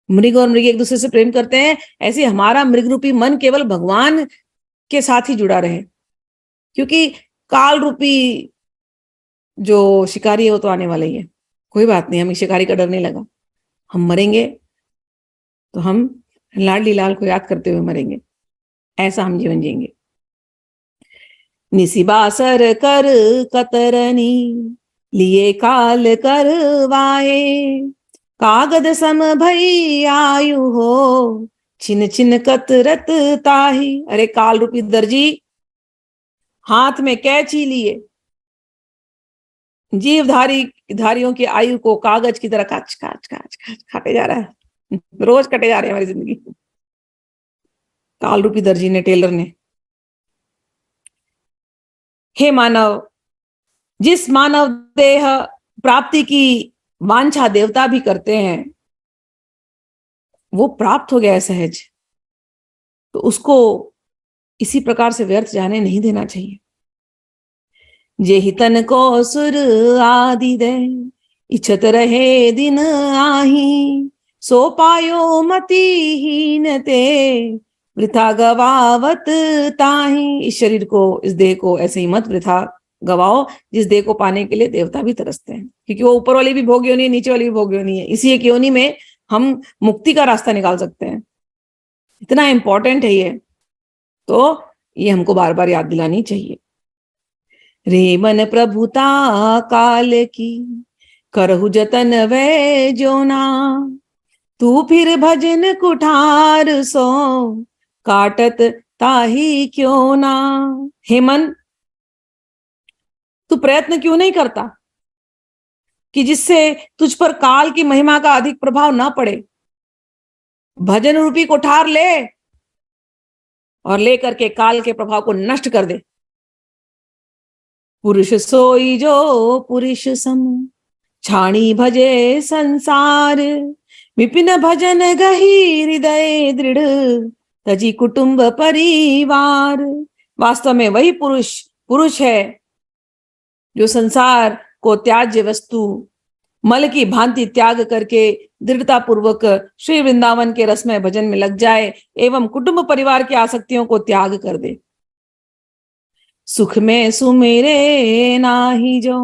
मृग और मृग एक दूसरे से प्रेम करते हैं, ऐसे हमारा मृग रूपी मन केवल भगवान के साथ ही जुड़ा रहे, क्योंकि काल रूपी जो शिकारी है वो तो आने वाला ही है। कोई बात नहीं, हमें शिकारी का डर नहीं लगा। हम मरेंगे तो हम लाडली लाल को याद करते हुए मरेंगे, ऐसा हम जीवन जिएंगे। निसिबासर कर कतरनी लिए काल करवाए, कागद सम भई आयु हो छिन छिन कतरत ताही। अरे काल रूपी दर्जी हाथ में कैंची लिए धारियों की आयु को कागज की तरह काच काच काच काच काटे जा रहा है, रोज कटे जा रहे हैं हमारी जिंदगी। काल रूपी दर्जी ने, टेलर ने। हे मानव, जिस मानव देह प्राप्ति की वांछा देवता भी करते हैं, वो प्राप्त हो गया है सहज, तो उसको इसी प्रकार से व्यर्थ जाने नहीं देना चाहिए। जे हितन को सुर आदि दे इच्छत रहे दिन आही, सो पायो मति हीन ते वृथा गवावत ताही। इस शरीर को, इस देह को ऐसे ही मत वृथा गवाओ, जिस देह को पाने के लिए देवता भी तरसते हैं, क्योंकि वो ऊपर वाली भी भोग योनि है, नीचे वाली भी भोग योनि है। इसी एक योनि में हम मुक्ति का रास्ता निकाल सकते हैं। इतना इंपॉर्टेंट है ये, तो ये हमको बार बार याद दिलानी चाहिए। रे मन प्रभुता काल की करहु जतन वै जोना, तू फिर भजन कुठार सो काटत ताही क्यों ना। हे मन, तू प्रयत्न क्यों नहीं करता कि जिससे तुझ पर काल की महिमा का अधिक प्रभाव ना पड़े। भजन रूपी कोठार ले और लेकर के काल के प्रभाव को नष्ट कर दे। पुरुष सोई जो पुरुष सम, छाणी भजे संसार। विपिन भजन गही हृदय दृढ़, तजी कुटुंब परिवार। वास्तव में वही पुरुष पुरुष है जो संसार को त्याज्य वस्तु मल की भांति त्याग करके दृढ़ता पूर्वक श्री वृंदावन के रसमय भजन में लग जाए एवं कुटुंब परिवार की आसक्तियों को त्याग कर दे। सुख में सुमेरे नाही जो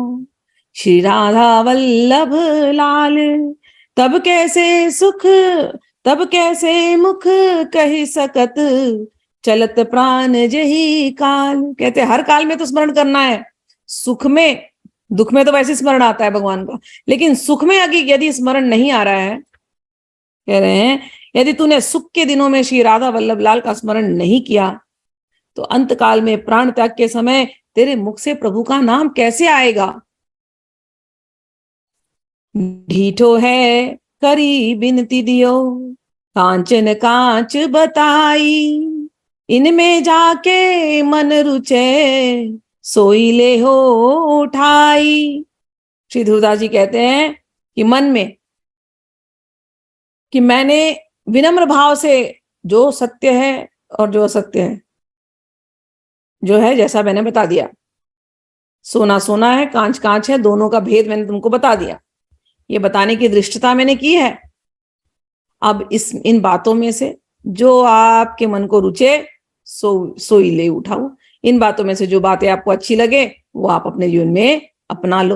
श्री राधा वल्लभ लाल, तब कैसे सुख तब कैसे मुख कही सकत, चलत प्राण जही काल। कहते हर काल में तो स्मरण करना है। सुख में, दुख में तो वैसे स्मरण आता है भगवान का, लेकिन सुख में यदि स्मरण नहीं आ रहा है, कह रहे हैं यदि तूने सुख के दिनों में श्री राधा वल्लभ लाल का स्मरण नहीं किया तो अंत काल में प्राण त्याग के समय तेरे मुख से प्रभु का नाम कैसे आएगा। ढीठो है करी बिनती दियो, कांचन कांच बताई। इनमें जाके मन रुचे, सोई ले हो उठाई। श्री ध्रुवदास जी कहते हैं कि मन में, कि मैंने विनम्र भाव से जो सत्य है और जो असत्य है, जो है जैसा मैंने बता दिया, सोना सोना है, कांच कांच है, दोनों का भेद मैंने तुमको बता दिया। ये बताने की दृष्टता मैंने की है। अब इन बातों में से जो आपके मन को रुचे सोई ले उठाओ। इन बातों में से जो बातें आपको अच्छी लगे वो आप अपने जीवन में अपना लो।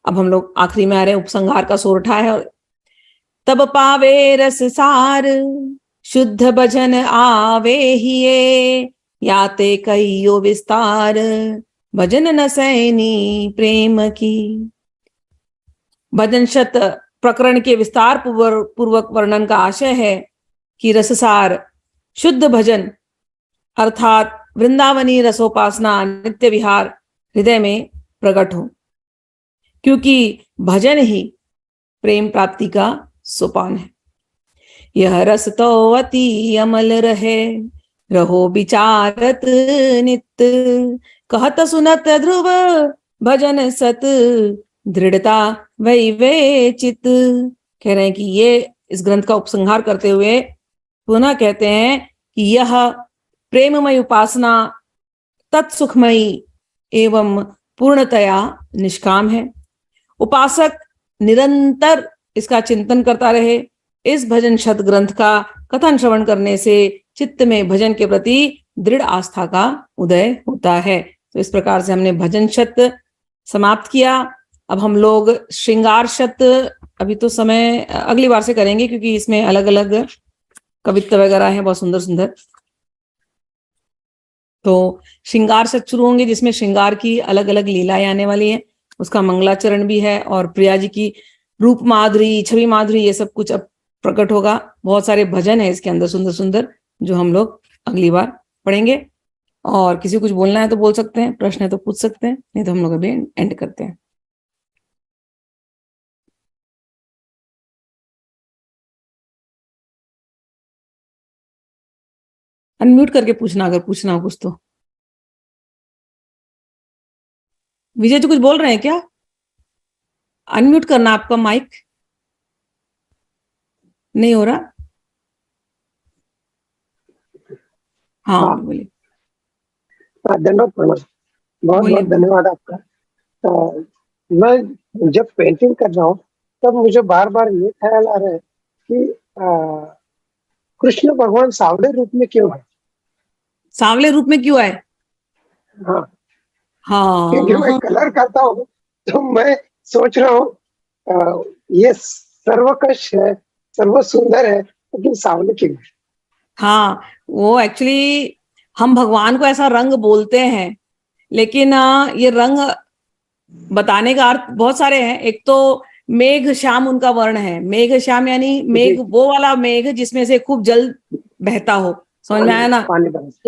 अब हम लोग आखिरी में आ रहे हैं, उपसंहार का सोरठा है। तब पावे रस सार, शुद्ध भजन आवे हिये। याते कहियो विस्तार, भजन न सैनी प्रेम की। भजन शत प्रकरण के विस्तार पूर्वक वर्णन का आशय है कि रससार शुद्ध भजन अर्थात वृंदावनी रसोपासना नित्य विहार हृदय में प्रकट हो, क्योंकि भजन ही प्रेम प्राप्ति का सोपान है। यह रस तो अति अमल रहे, रहो विचारत नित्य। कहत सुनत ध्रुव भजन सत, दृढ़ता वही वे चित। कह रहे हैं कि ये इस ग्रंथ का उपसंहार करते हुए पुनः कहते हैं कि यह प्रेममय उपासना तत्सुखमयी एवं पूर्णतया निष्काम है। उपासक निरंतर इसका चिंतन करता रहे। इस भजन शत ग्रंथ का कथन श्रवण करने से चित्त में भजन के प्रति दृढ़ आस्था का उदय होता है। तो इस प्रकार से हमने भजन शत समाप्त किया। अब हम लोग श्रृंगार शत, अभी तो समय अगली बार से करेंगे क्योंकि इसमें अलग अलग कवित्व वगैरह हैं बहुत सुंदर सुंदर। तो श्रृंगार शत शुरू होंगे जिसमें श्रृंगार की अलग अलग लीलाएं आने वाली है। उसका मंगलाचरण भी है और प्रिया जी की रूप माधुरी, छवि माधुरी, ये सब कुछ अब प्रकट होगा। बहुत सारे भजन है इसके अंदर सुंदर सुंदर, जो हम लोग अगली बार पढ़ेंगे। और किसी को कुछ बोलना है तो बोल सकते हैं, प्रश्न है तो पूछ सकते हैं, नहीं तो हम लोग अभी एंड करते हैं। अनम्यूट करके पूछना अगर पूछना हो कुछ तो। विजय जी कुछ बोल रहे हैं क्या? अनम्यूट करना आपका माइक, नहीं हो रहा। हाँ बोलिए। धन्यवाद प्रणाम, बहुत बहुत धन्यवाद आपका। तो मैं जब पेंटिंग कर रहा हूँ तब मुझे बार बार ये ख्याल आ रहा है कि कृष्ण भगवान सांवले रूप में क्यों है? सांवले रूप में क्यों आए? हाँ हाँ, क्योंकि मैं कलर करता हूँ तो मैं सोच रहा हूँ ये सर्वकश है, सर्व सुंदर है, लेकिन सांवले क्यों है? हाँ, वो एक्चुअली हम भगवान को ऐसा रंग बोलते हैं, लेकिन ये रंग बताने का अर्थ बहुत सारे हैं। एक तो मेघ श्याम उनका वर्ण है। मेघ श्याम यानी मेघ वो वाला मेघ जिसमें से खूब जल बहता हो, समझ में आया ना? पानी बरस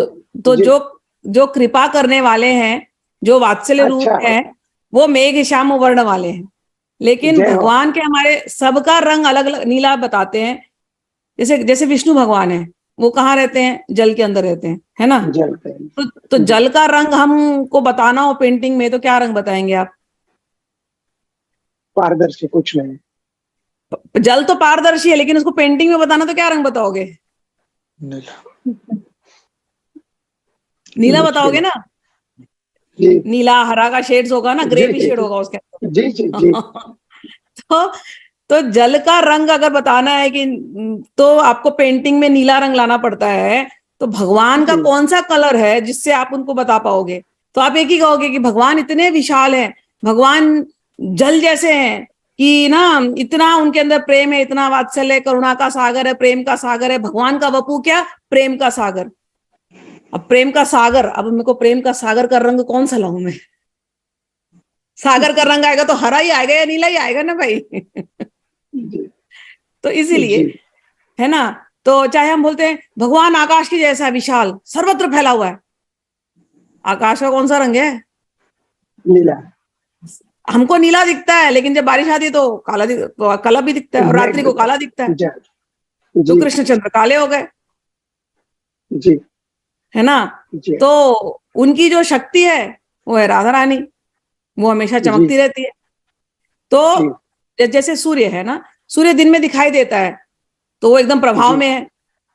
तो जी। जो जो कृपा करने वाले हैं, जो वात्सल्य रूप अच्छा, है, वो मेघ श्याम वर्ण वाले हैं। लेकिन जय हो। भगवान के हमारे सबका रंग अलग अलग नीला बताते हैं। जैसे जैसे विष्णु भगवान है, वो कहाँ रहते हैं? जल के अंदर रहते हैं, है ना? जल पे तो जी। जल का रंग हमको बताना हो पेंटिंग में, तो क्या रंग बताएंगे आप? पारदर्शी कुछ नहीं। जल तो पारदर्शी है, लेकिन उसको पेंटिंग में बताना तो क्या रंग बताओगे? नीला मुश्किल बताओगे है ना? जी। नीला हरा का शेड्स होगा ना, ग्रे जी भी जी शेड जी होगा उसके जी जी जी अंदर। तो तो जल का रंग अगर बताना है कि, तो आपको पेंटिंग में नीला रंग लाना पड़ता है। तो भगवान का जी कौन सा कलर है जिससे आप उनको बता पाओगे? तो आप एक ही कहोगे कि भगवान इतने विशाल हैं, भगवान जल जैसे हैं, कि ना इतना उनके अंदर प्रेम है, इतना वात्सल्य है, करुणा का सागर है, प्रेम का सागर है। भगवान का वपू क्या? प्रेम का सागर। अब प्रेम का सागर, अब मेरे को प्रेम का सागर का रंग कौन सा लाऊं मैं? सागर का रंग आएगा तो हरा ही आएगा या नीला ही आएगा ना भाई। जी तो इसीलिए, जी। है ना? तो चाहे हम बोलते हैं भगवान आकाश की जैसा विशाल सर्वत्र फैला हुआ है, आकाश का कौन सा रंग है? नीला। हमको नीला दिखता है, लेकिन जब बारिश आती है तो काला भी दिखता है, और ब्लैक रात्रि को दिखा। काला दिखता है। जल तो जी कृष्णचंद्र काले हो गए, जी है ना? जी तो उनकी जो शक्ति है वो है राधा रानी, वो हमेशा जी चमकती रहती है। जी तो जैसे सूर्य है ना, सूर्य दिन में दिखाई देता है तो वो एकदम प्रभाव जी में है,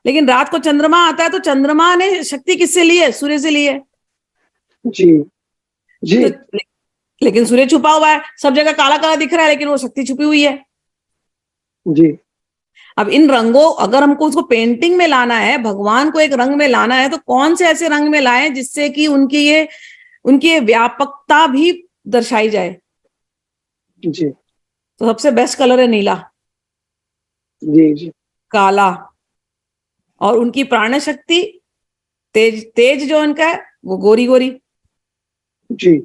लेकिन रात को चंद्रमा आता है तो चंद्रमा ने शक्ति किससे ली है? सूर्य से ली है। जी जी तो लेकिन सूर्य छुपा हुआ है, सब जगह काला काला दिख रहा है, लेकिन वो शक्ति छुपी हुई है। जी अब इन रंगों, अगर हमको उसको पेंटिंग में लाना है, भगवान को एक रंग में लाना है, तो कौन से ऐसे रंग में लाएं जिससे कि उनकी ये व्यापकता भी दर्शाई जाए? जी तो सबसे बेस्ट कलर है नीला, जी जी काला, और उनकी प्राण शक्ति, तेज तेज जो उनका है वो गोरी गोरी, जी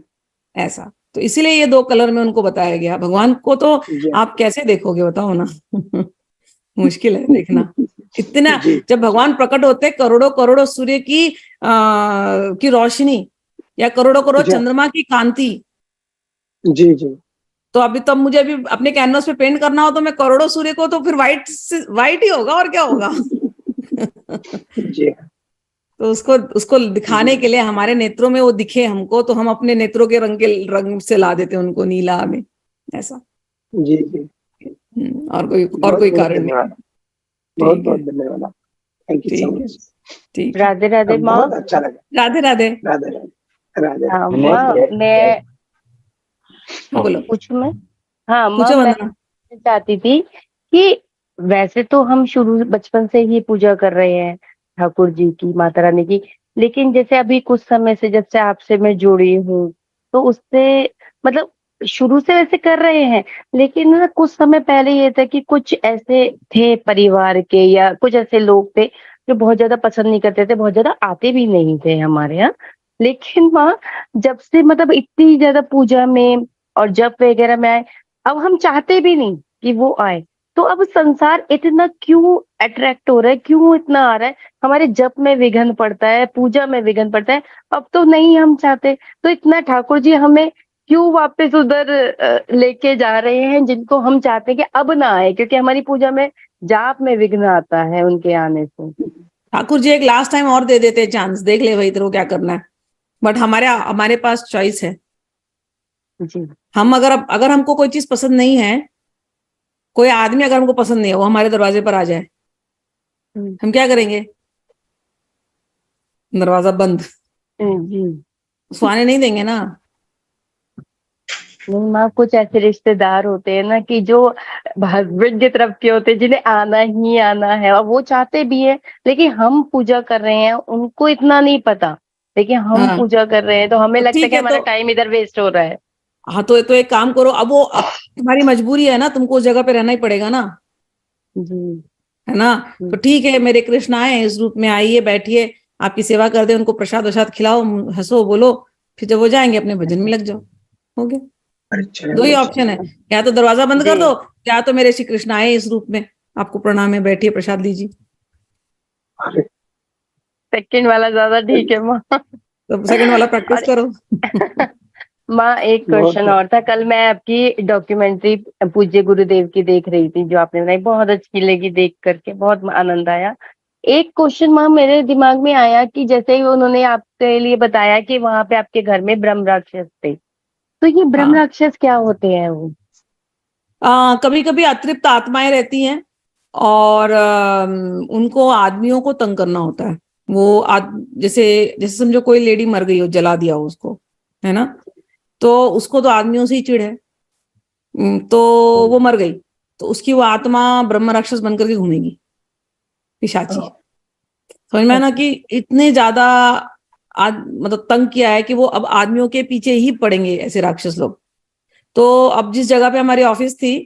ऐसा। तो इसीलिए ये दो कलर में उनको बताया गया। भगवान को तो जी आप कैसे देखोगे, बताओ ना? मुश्किल है देखना इतना। जी जब भगवान प्रकट होते, करोड़ों करोड़ों सूर्य की रोशनी, या करोड़ों करोड़ जी चंद्रमा की कांति, जी जी तो अभी तब मुझे अभी अपने कैनवस पे पेंट करना हो तो मैं करोड़ों सूर्य को, तो फिर वाइट ही होगा, और क्या होगा? जी तो उसको उसको दिखाने के लिए, हमारे नेत्रों में वो दिखे हमको, तो हम अपने नेत्रों के रंग से ला देते उनको नीला में, ऐसा। जी जी। और बहुत कोई बहुत कारण नहीं। धन्यवाद। बहुत ठीक है, बहुत धन्यवाद। थैंक यू सो ठीक है, मच। ठीक है। राधे राधे माँ। बहुत अच्छा लगा। राधे राधे। राधे राधे राधे हाँ राधे। बहुत माँ, बहुत मैं बोलो, पूछूं मैं? हाँ माँ, पूछो मैं वंदना। चाहती थी कि वैसे तो हम शुरू बचपन से ही पूजा कर रहे हैं ठाकुर जी की, माता रानी की, लेकिन जैसे अभी कुछ समय से जब से आपसे मैं जुड़ी हूँ, तो उससे मतलब शुरू से वैसे कर रहे हैं, लेकिन ना कुछ समय पहले ये था कि कुछ ऐसे थे परिवार के या कुछ ऐसे लोग थे जो बहुत ज्यादा पसंद नहीं करते थे, बहुत ज्यादा आते भी नहीं थे हमारे यहाँ। लेकिन माँ, जब से मतलब इतनी ज्यादा पूजा में और जप वगैरह में आए, अब हम चाहते भी नहीं कि वो आए। तो अब संसार इतना क्यों अट्रैक्ट हो रहा है, क्यों इतना आ रहा है? हमारे जप में विघ्न पड़ता है, पूजा में विघ्न पड़ता है, अब तो नहीं हम चाहते। तो इतना ठाकुर जी हमें क्यों वापस उधर लेके जा रहे हैं जिनको हम चाहते हैं कि अब ना आए, क्योंकि हमारी पूजा में जाप में विघ्न आता है उनके आने से। ठाकुर जी एक लास्ट टाइम और दे देते चांस, देख ले भाई तेरे को क्या करना है। बट हमारे हमारे पास चॉइस है। जी। हम अगर हमको कोई चीज पसंद नहीं है, कोई आदमी अगर हमको पसंद नहीं है, वो हमारे दरवाजे पर आ जाए, हम क्या करेंगे? दरवाजा बंद, जी। उसको आने नहीं देंगे ना। नहीं माँ, कुछ ऐसे रिश्तेदार होते हैं ना कि जो हस्बैंड की तरफ के होते हैं, जिन्हें आना ही आना है और वो चाहते भी है, लेकिन हम पूजा कर रहे हैं उनको इतना नहीं पता, लेकिन हम हाँ, पूजा कर रहे हैं तो हमें तो लगता है ठीक कि है। हमारा टाइम इधर वेस्ट हो रहा है। हाँ, तो एक काम करो, अब तुम्हारी मजबूरी है ना, तुमको उस जगह पे रहना ही पड़ेगा ना, जी। है ना? तो ठीक है, मेरे कृष्ण आए इस रूप में, आइए बैठिए, आपकी सेवा कर दे, उनको प्रसाद वसाद खिलाओ, हंसो बोलो, फिर जब वो जाएंगे अपने भजन में लग जाओ, हो गया। अच्छा दो ही अच्छा। ऑप्शन है, या तो दरवाजा बंद कर जी। दो, या तो मेरे श्री कृष्ण आए इस रूप में, आपको प्रणाम है, बैठिए प्रसाद लीजिए। अरे सेकंड वाला ज्यादा ठीक है माँ। तो सेकंड वाला प्रैक्टिस और करो। माँ एक बहुत क्वेश्चन और था, कल मैं आपकी डॉक्यूमेंट्री पूज्य गुरुदेव की देख रही थी जो आपने बनाई, बहुत अच्छी लगी देख करके, बहुत आनंद आया। एक क्वेश्चन माँ मेरे दिमाग में आया कि जैसे ही उन्होंने आपके लिए बताया कि वहां पे आपके घर में ब्रह्म राक्षस थे, तो ये ब्रह्म हाँ, राक्षस क्या होते हैं वो? कभी कभी अतृप्त आत्माएं रहती हैं और उनको आदमियों को तंग करना होता है। वो जैसे जैसे समझो कोई लेडी मर गई हो, जला दिया हो उसको, है ना, तो उसको तो आदमियों से ही चिढ़ है। तो वो मर गई, तो उसकी वो आत्मा ब्रह्म राक्षस बनकर के घूमेगी, पिशाची। समझ में आया ना कि इतने ज्यादा मतलब तंग किया है कि वो अब आदमियों के पीछे ही पड़ेंगे ऐसे राक्षस लोग। तो अब जिस जगह पे हमारी ऑफिस थी,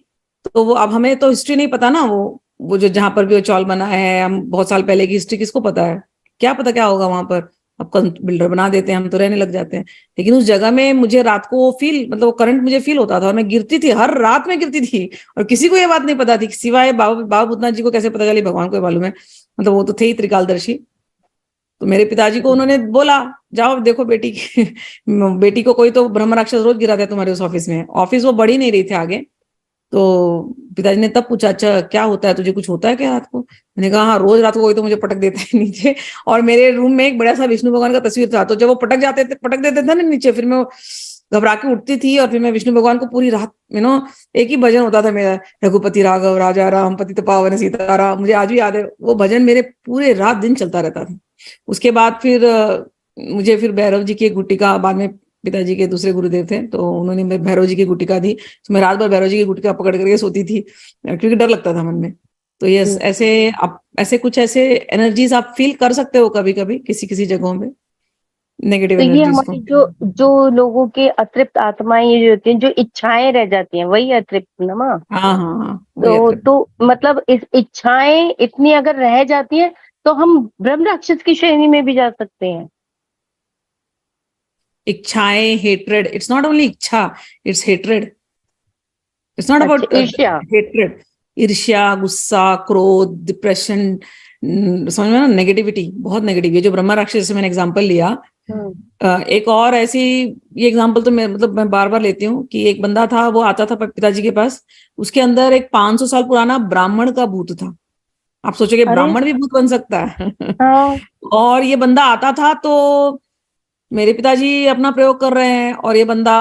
तो वो, अब हमें तो हिस्ट्री नहीं पता ना, वो जो जहां पर भी वो चौल बना है, हम बहुत साल पहले की हिस्ट्री किसको पता है, क्या पता क्या होगा वहां पर। अब बिल्डर बना देते हैं, हम तो रहने लग जाते हैं। लेकिन उस जगह में मुझे रात को वो फील, मतलब वो करंट मुझे फील होता था, और मैं गिरती थी, हर रात में गिरती थी। और किसी को ये बात नहीं पता थी, सिवाय बाबा भूतनाथ जी को कैसे पता चली, भगवान को ही मालूम है, मतलब वो तो थे ही त्रिकालदर्शी। तो मेरे पिताजी को उन्होंने बोला, जाओ देखो बेटी की बेटी को कोई तो ब्रह्म राक्षस रोज गिराता है तुम्हारे उस ऑफिस में। ऑफिस वो बढ़ ही नहीं रही थी आगे। तो पिताजी ने तब पूछा, अच्छा क्या होता है तुझे, कुछ होता है क्या रात को? मैंने कहा हाँ, रोज रात को कोई तो मुझे पटक देता है नीचे। और मेरे रूम में एक बड़ा सा विष्णु भगवान का तस्वीर था, तो जब वो पटक देते थे ना नीचे, फिर मैं घबरा के उठती थी, और फिर मैं विष्णु भगवान को पूरी रात, एक ही भजन होता था मेरा, रघुपति राघव राजा राम पतित पावन सीताराम, मुझे आज भी याद है वो भजन, मेरे पूरे रात दिन चलता रहता था। उसके बाद फिर मुझे फिर भैरव जी की एक गुटिका, बाद में पिताजी के दूसरे गुरुदेव थे तो उन्होंने मेरे भैरव जी की गुटिका दी, तो मैं रात भर भैरव जी की गुटिका पकड़ करके सोती थी, क्योंकि डर लगता था मन में। तो ये ऐसे आप ऐसे कुछ ऐसे एनर्जीज आप फील कर सकते हो कभी कभी किसी किसी जगहों पे, नेगेटिव तो ये एनर्जीज को। हमारी जो जो लोगों के अतृप्त आत्माएं ये जो होती हैं, जो इच्छाएं रह जाती हैं, वही अतृप्त ना माँ? हाँ हाँ हाँ, वही तो अतृप्त। तो मतलब इस इच्छाएं इतनी अगर रह जाती हैं तो हम ब्रह्म राक्षस की श्रेणी में भी जा सकते हैं। इच्छाएं, हेट्रेड, इट्स नॉट ओनली इच्छा, इट्स हेट्रेड। इट्स नॉट अच्छा, अबाउट ईर्ष्या। हेट्रेड। ईर्ष्या, गुस्सा, क्रोध, डिप्रेशन, समझ में ना, नेगेटिविटी, बहुत नेगेटिव। ये जो ब्रह्मा राक्षस से मैंने एग्जांपल लिया, हम्म। एक और ऐसी, ये एग्जांपल तो मैं बार बार लेती हूँ कि एक बंदा था, वो आता था पिताजी के पास, उसके अंदर एक 500 साल पुराना ब्राह्मण का भूत था। आप सोचोगे अरे ब्राह्मण भी भूत बन सकता है? हाँ। और ये बंदा आता था, तो मेरे पिताजी अपना प्रयोग कर रहे हैं, और ये बंदा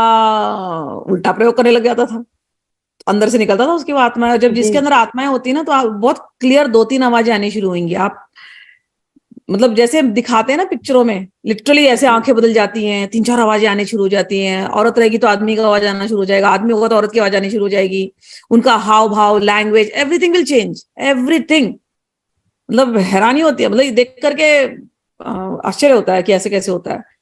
उल्टा प्रयोग करने लग जाता था। अंदर से निकलता था उसकी वो आत्मा। जब जी। जिसके अंदर आत्माएं होती है ना, तो बहुत क्लियर दो तीन आवाजें आनी शुरू होंगी। आप मतलब जैसे दिखाते हैं ना पिक्चरों में, लिटरली ऐसे जी। आंखें बदल जाती हैं, तीन चार आवाजें आनी शुरू हो जाती हैं। औरत रहेगी तो आदमी का आवाज आना शुरू हो जाएगा, आदमी होगा तो औरत की आवाज आनी शुरू हो जाएगी। उनका हाव भाव, language, everything will change, everything. मतलब हैरानी होती है, मतलब ये देख करके आश्चर्य होता है कि ऐसे कैसे होता है।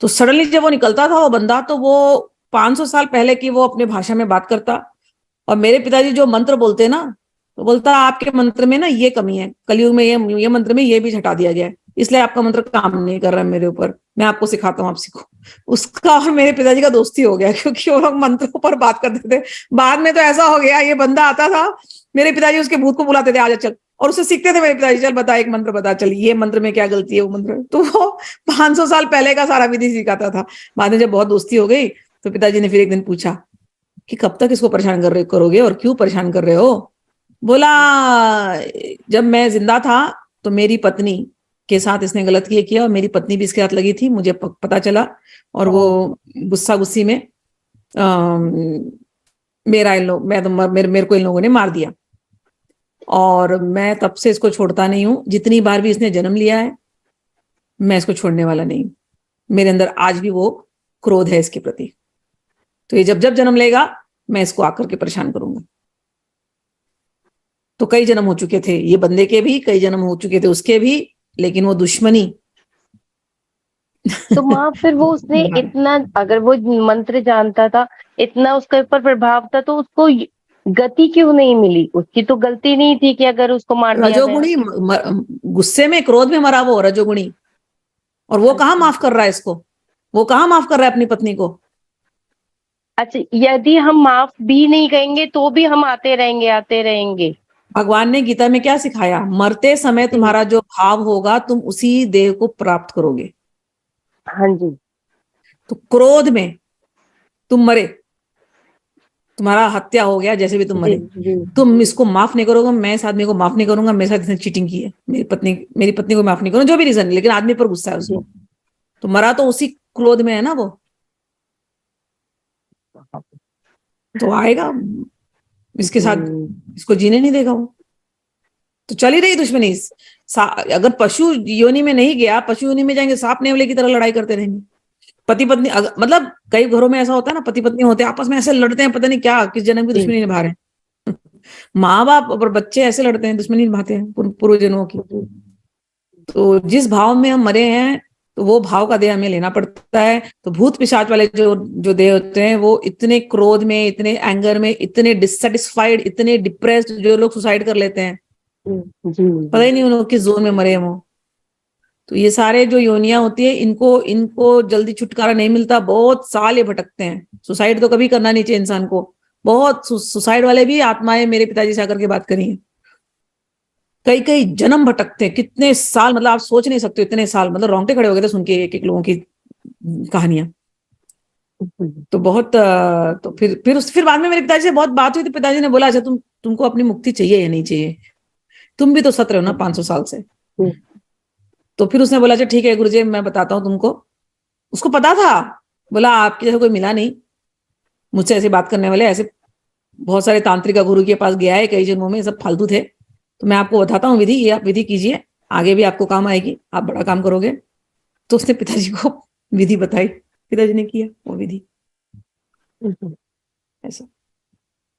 तो सडनली जब वो निकलता था वो बंदा, तो वो 500 साल पहले की वो अपने भाषा में बात करता। और मेरे पिताजी जो मंत्र बोलते हैं ना, तो बोलता आपके मंत्र में ना ये कमी है, कलयुग में ये मंत्र में ये भी हटा दिया गया है, इसलिए आपका मंत्र काम नहीं कर रहा है मेरे ऊपर, मैं आपको सिखाता हूँ, आप सीखो। उसका और मेरे पिताजी का दोस्ती हो गया, क्योंकि वो लोग मंत्रों पर बात करते थे। बाद में तो ऐसा हो गया, ये बंदा आता था, मेरे पिताजी उसके भूत को बुलाते थे, आजा चल, और उससे सीखते थे मेरे पिताजी, चल बता एक मंत्र बता, चल ये मंत्र में क्या गलती है, वो मंत्र। तो वो 500 साल पहले का सारा विधि सिखाता था। बाद में जब बहुत दोस्ती हो गई, तो पिताजी ने फिर एक दिन पूछा कि कब तक इसको परेशान करोगे, और क्यों परेशान कर रहे हो? बोला, जब मैं जिंदा था तो मेरी पत्नी के साथ इसने गलत किया, और मेरी पत्नी भी इसके हाथ लगी थी, मुझे पता चला। और वो गुस्सा गुस्सी में मेरा इन लोग मैं तो मेरे को इन लोगों ने मार दिया। और मैं तब से इसको छोड़ता नहीं हूं, जितनी बार भी इसने जन्म लिया है मैं इसको छोड़ने वाला नहीं हूं। मेरे अंदर आज भी वो क्रोध है इसके प्रति। तो ये जब जब जन्म लेगा मैं इसको आकर के परेशान करूंगा। तो कई जन्म हो चुके थे ये बंदे के भी, कई जन्म हो चुके थे उसके भी, लेकिन वो दुश्मनी तो माँ फिर वो उसने इतना, अगर वो मंत्र जानता था, इतना उसके ऊपर प्रभाव था, तो उसको गति क्यों नहीं मिली? उसकी तो गलती नहीं थी कि अगर उसको मार दिया गया। रजोगुणी, गुस्से में क्रोध में मरा वो रजोगुणी। और वो कहाँ अच्छा। माफ कर रहा है इसको, वो कहाँ माफ कर रहा है अपनी पत्नी को। अच्छा, यदि हम माफ भी नहीं कहेंगे तो भी हम आते रहेंगे आते रहेंगे। भगवान ने गीता में क्या सिखाया, मरते समय तुम्हारा जो भाव होगा तुम उसी देह को प्राप्त करोगे। हाँ जी। तो क्रोध में तुम मरे, तुम्हारा हत्या हो गया, जैसे भी तुम जी मरे, जी तुम इसको माफ नहीं करोगे, मैं इस आदमी को माफ नहीं करूंगा, मेरे साथ इसने चीटिंग की है, मेरी पत्नी को माफ नहीं करूंगा, जो भी रीजन, लेकिन आदमी पर गुस्सा है जी। उसको, तो मरा तो उसी क्रोध में है ना वो, तो आएगा इसके साथ, इसको जीने नहीं देगा वो, तो चल ही रही दुश्मनी। अगर पशु योनि में नहीं गया, पशु योनि में जाएंगे, सांप नेवले की तरह लड़ाई करते रहेंगे। पति पत्नी मतलब कई घरों में ऐसा होता है ना, पति पत्नी होते हैं आपस में ऐसे लड़ते हैं, पता नहीं क्या किस जन्म की दुश्मनी निभा रहे हैं। माँ बाप और बच्चे ऐसे लड़ते हैं, दुश्मनी निभाते हैं पूर्व जन्मों की। तो जिस भाव में हम मरे हैं, तो वो भाव का देह हमें लेना पड़ता है। तो भूत पिशाच वाले जो जो देह होते हैं, वो इतने क्रोध में, इतने एंगर में, इतने डिससेटिस्फाइड, इतने डिप्रेस्ड, जो लोग सुसाइड कर लेते हैं, पता ही नहीं उन लोग किस जोन में मरे हैं वो। तो ये सारे जो योनियां होती है, इनको इनको जल्दी छुटकारा नहीं मिलता, बहुत साल ये भटकते हैं। सुसाइड तो कभी करना नहीं चाहिए इंसान को। बहुत सुसाइड वाले भी आत्माएं मेरे पिताजी से आकर के बात करी है, कई कई जन्म भटकते हैं, कितने साल, मतलब आप सोच नहीं सकते इतने साल, मतलब रोंगटे खड़े हो गए थे सुन के एक एक लोगों की कहानियां। तो बहुत तो फिर बाद में मेरे पिताजी से बहुत बात हुई, तो पिताजी ने बोला, अच्छा तुमको अपनी मुक्ति चाहिए या नहीं चाहिए, तुम भी तो सत रहे हो ना 500 साल से। तो फिर उसने बोला, अच्छा ठीक है गुरुजी, मैं बताता हूँ तुमको। उसको पता था, बोला आपके जैसा कोई मिला नहीं मुझसे ऐसे बात करने वाले, ऐसे बहुत सारे तांत्रिक गुरु के पास गया है कई जन्मों में, सब फालतू थे। तो मैं आपको बताता हूँ विधि, ये आप विधि कीजिए, आगे भी आपको काम आएगी, आप बड़ा काम करोगे। तो उसने पिताजी को विधि बताई, पिताजी ने किया वो विधि, ऐसा।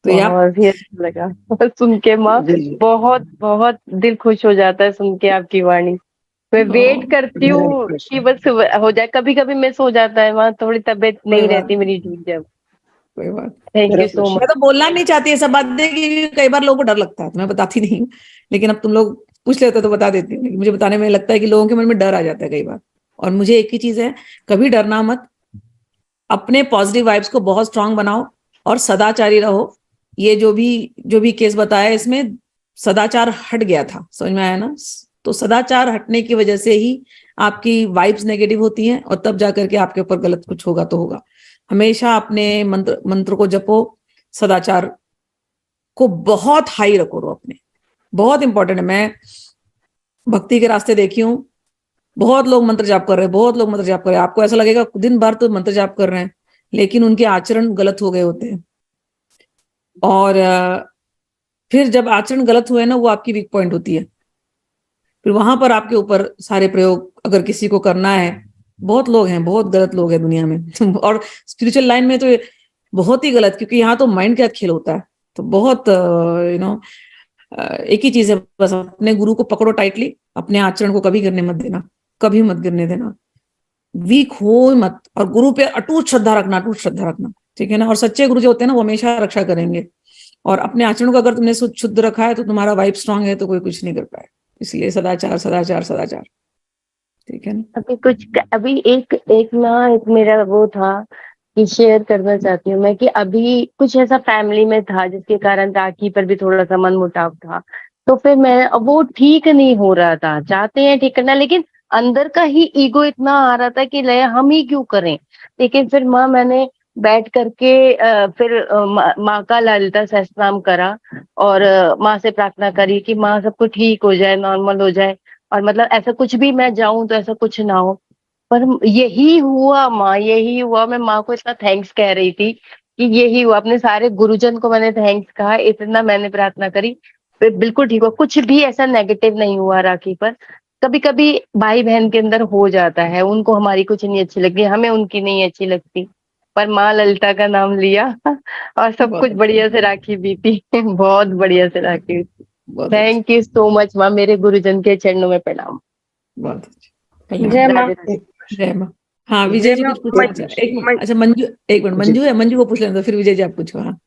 तो ये आप बहुत ही अच्छा लगा सुन के माँ। जी जी। बहुत बहुत दिल खुश हो जाता है सुन के आपकी वाणी। मैं वेट करती मेरा हूँ रिक्वेस्ट कि है। बस हो जाए। कभी कभी मिस हो जाता है माँ, थोड़ी तबीयत कोई नहीं बात रहती मेरी ठीक जब। कोई बात थैंक मेरा यू सो मैं मच। तो बोलना नहीं चाहती ये सब बातें, कि कई बार लोगों को डर लगता है, तो मैं बताती नहीं हूँ। लेकिन अब तुम लोग पूछ लेते तो बता देती हूँ, लेकिन मुझे बताने में लगता है कि लोगों के मन में डर आ जाता है कई बार। और मुझे एक ही चीज है, कभी डरना मत, अपने पॉजिटिव वाइब्स को बहुत स्ट्रांग बनाओ और सदाचारी रहो। ये जो भी केस बताया, इसमें सदाचार हट गया था, समझ में आया ना। तो सदाचार हटने की वजह से ही आपकी वाइब्स नेगेटिव होती हैं, और तब जाकर के आपके ऊपर गलत कुछ होगा तो होगा। हमेशा अपने मंत्र को जपो, सदाचार को बहुत हाई रखो अपने, बहुत इंपॉर्टेंट है। मैं भक्ति के रास्ते देखी हूँ, बहुत लोग मंत्र जाप कर रहे हैं, बहुत लोग मंत्र जाप कर रहे हैं, आपको ऐसा लगेगा दिन भर तो मंत्र जाप कर रहे हैं, लेकिन उनके आचरण गलत हो गए होते हैं। और फिर जब आचरण गलत हुए ना, वो आपकी वीक पॉइंट होती है। फिर वहां पर आपके ऊपर सारे प्रयोग अगर किसी को करना है, बहुत लोग हैं, बहुत गलत लोग हैं दुनिया में। और स्पिरिचुअल लाइन में तो बहुत ही गलत, क्योंकि यहाँ तो माइंड का खेल होता है। तो बहुत एक ही चीज है, बस अपने गुरु को पकड़ो टाइटली, अपने आचरण को कभी गिरने मत देना, कभी मत गिरने देना, वीक हो मत, और गुरु पे अटूट श्रद्धा रखना, अटूट श्रद्धा रखना, ठीक है ना। और सच्चे गुरु जो होते हैं ना, वो हमेशा रक्षा करेंगे। और अपने आचरण को अगर तुमने शुद्ध रखा है, तो तुम्हारा वाइब स्ट्रांग है, तो कोई कुछ नहीं कर पाए। इसलिए सदाचार सदाचार सदाचार, ठीक है ना। अभी एक एक ना, एक मेरा वो था कि शेयर करना चाहती हूँ मैं, कि अभी कुछ ऐसा फैमिली में था जिसके कारण राखी पर भी थोड़ा सा मन मुटाव था। तो फिर मैं, अब वो ठीक नहीं हो रहा था, चाहते हैं ठीक करना, लेकिन अंदर का ही ईगो इतना आ रहा था कि ले हम ही क्यों करें। लेकिन फिर माँ, मैंने बैठ करके फिर माँ का ललिता सहस्त्रनाम करा, और माँ से प्रार्थना करी कि माँ सब कुछ ठीक हो जाए, नॉर्मल हो जाए, और मतलब ऐसा कुछ भी मैं जाऊं तो ऐसा कुछ ना हो। पर यही हुआ माँ, यही हुआ। मैं माँ को इतना थैंक्स कह रही थी कि यही हुआ। अपने सारे गुरुजन को मैंने थैंक्स कहा, इतना मैंने प्रार्थना करी, फिर बिल्कुल ठीक हुआ। कुछ भी ऐसा नेगेटिव नहीं हुआ राखी पर। कभी कभी भाई बहन के अंदर हो जाता है, उनको हमारी कुछ नहीं अच्छी लगती, हमें उनकी नहीं अच्छी लगती, पर माँ ललिता का नाम लिया और सब कुछ बहुत अच्छा, बढ़िया से राखी बीती। बहुत बढ़िया से राखी। बहुत अच्छा, थैंक यू सो मच माँ, मेरे गुरुजन के चरणों में प्रणाम। बहुत अच्छा, कल्याण। जय माँ। राधे राधे। एक जय माँ। हाँ विजय जय जी माँ। कुछ पूछना चाह, एक मिनट, अच्छा मंजू, एक मिनट, जी मंजू है, मंजू को पूछ लेना, तो फिर विजय जी आप पूछो। हाँ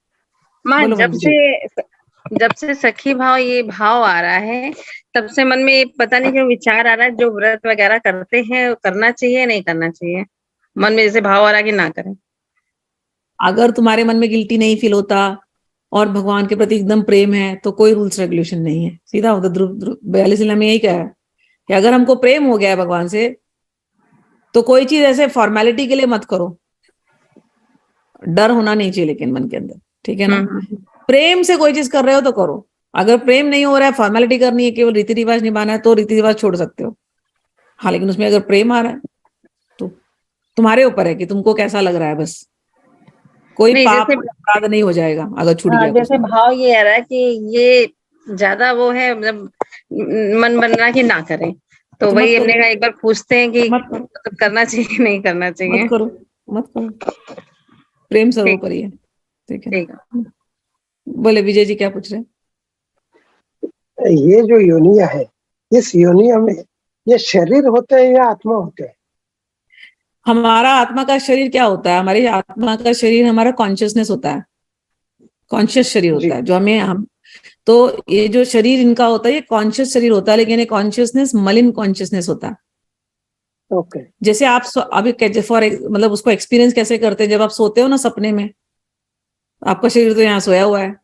माँ, बोलो मंजू जी। जब से सखी भाव ये भाव आ रहा है, तब से मन में ये पता नहीं क्यों विचार आ रहा है, जो व्रत वगैरह करते हैं करना चाहिए नहीं करना चाहिए। मन में जैसे भाव आ रहा है कि ना करें। अगर तुम्हारे मन में गिल्टी नहीं फील होता, और भगवान के प्रति एकदम प्रेम है तो कोई रूल्स रेगुलेशन नहीं है, सीधा उधर ध्रुव 42 में यही कहा है कि अगर हमको प्रेम हो गया है भगवान से तो कोई चीज ऐसे फॉर्मेलिटी के लिए मत करो, डर होना नहीं चाहिए लेकिन मन के अंदर, ठीक है ना। प्रेम से कोई चीज कर रहे हो तो करो, अगर प्रेम नहीं हो रहा है, फॉर्मेलिटी करनी है, केवल रीति रिवाज निभाना है तो रीति रिवाज छोड़ सकते हो। हाँ, लेकिन उसमें अगर प्रेम आ रहा है तो तुम्हारे ऊपर है कि तुमको कैसा लग रहा है, बस कोई नहीं, पाप जैसे अपराध नहीं हो जाएगा अगर छूट हाँ, गया जैसे कुछ। भाव ये आ रहा है कि ये ज्यादा वो है, मतलब मन बन रहा है कि ना करें, तो तो वही मत हमने करो, कहा एक बार पूछते हैं कि मत करो, मतलब करना चाहिए नहीं करना मत चाहिए। करो, मत करो, प्रेम ठीक सर्वोपरि है, ठीक है ठीक है। ना। बोले विजय जी क्या पूछ रहे हैं? ये जो योनिया है, इस योनिया में ये शरीर होते हैं या आत्मा होते हैं? हमारा आत्मा का शरीर क्या होता है? हमारी आत्मा का शरीर हमारा कॉन्शियसनेस होता है, कॉन्शियस शरीर जी। होता है जो हम तो ये जो शरीर इनका होता है ये कॉन्शियस शरीर होता है, लेकिन ये कॉन्शियसनेस मलिन कॉन्शियसनेस होता है। ओके। जैसे आप अभी फॉर मतलब उसको एक्सपीरियंस कैसे करते हैं, जब आप सोते हो ना सपने में, आपका शरीर तो यहाँ सोया हुआ है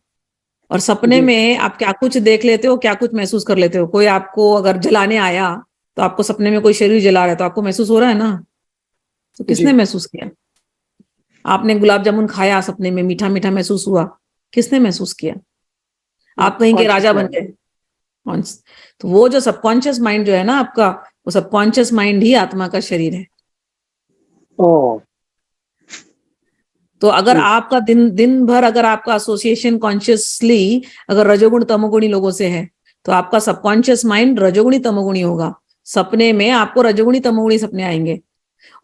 और सपने जी। में आप क्या कुछ देख लेते हो, क्या कुछ महसूस कर लेते हो। कोई आपको अगर जलाने आया तो आपको सपने में कोई शरीर जला रहा है तो आपको महसूस हो रहा है ना, तो किसने जी। महसूस किया? आपने गुलाब जामुन खाया सपने में, मीठा मीठा महसूस हुआ, किसने महसूस किया? आप कहीं के कॉन्शियस राजा बन माइंड। गए। तो वो जो सबकॉन्शियस माइंड जो है ना आपका, वो सबकॉन्शियस माइंड ही आत्मा का शरीर है। ओ। तो अगर जी। आपका दिन दिन भर अगर आपका एसोसिएशन कॉन्शियसली अगर रजोगुण तमोगुणी लोगों से है तो आपका सबकॉन्शियस माइंड रजोगुणी तमोगुणी होगा। सपने में आपको रजोगुणी तमोगुणी सपने आएंगे।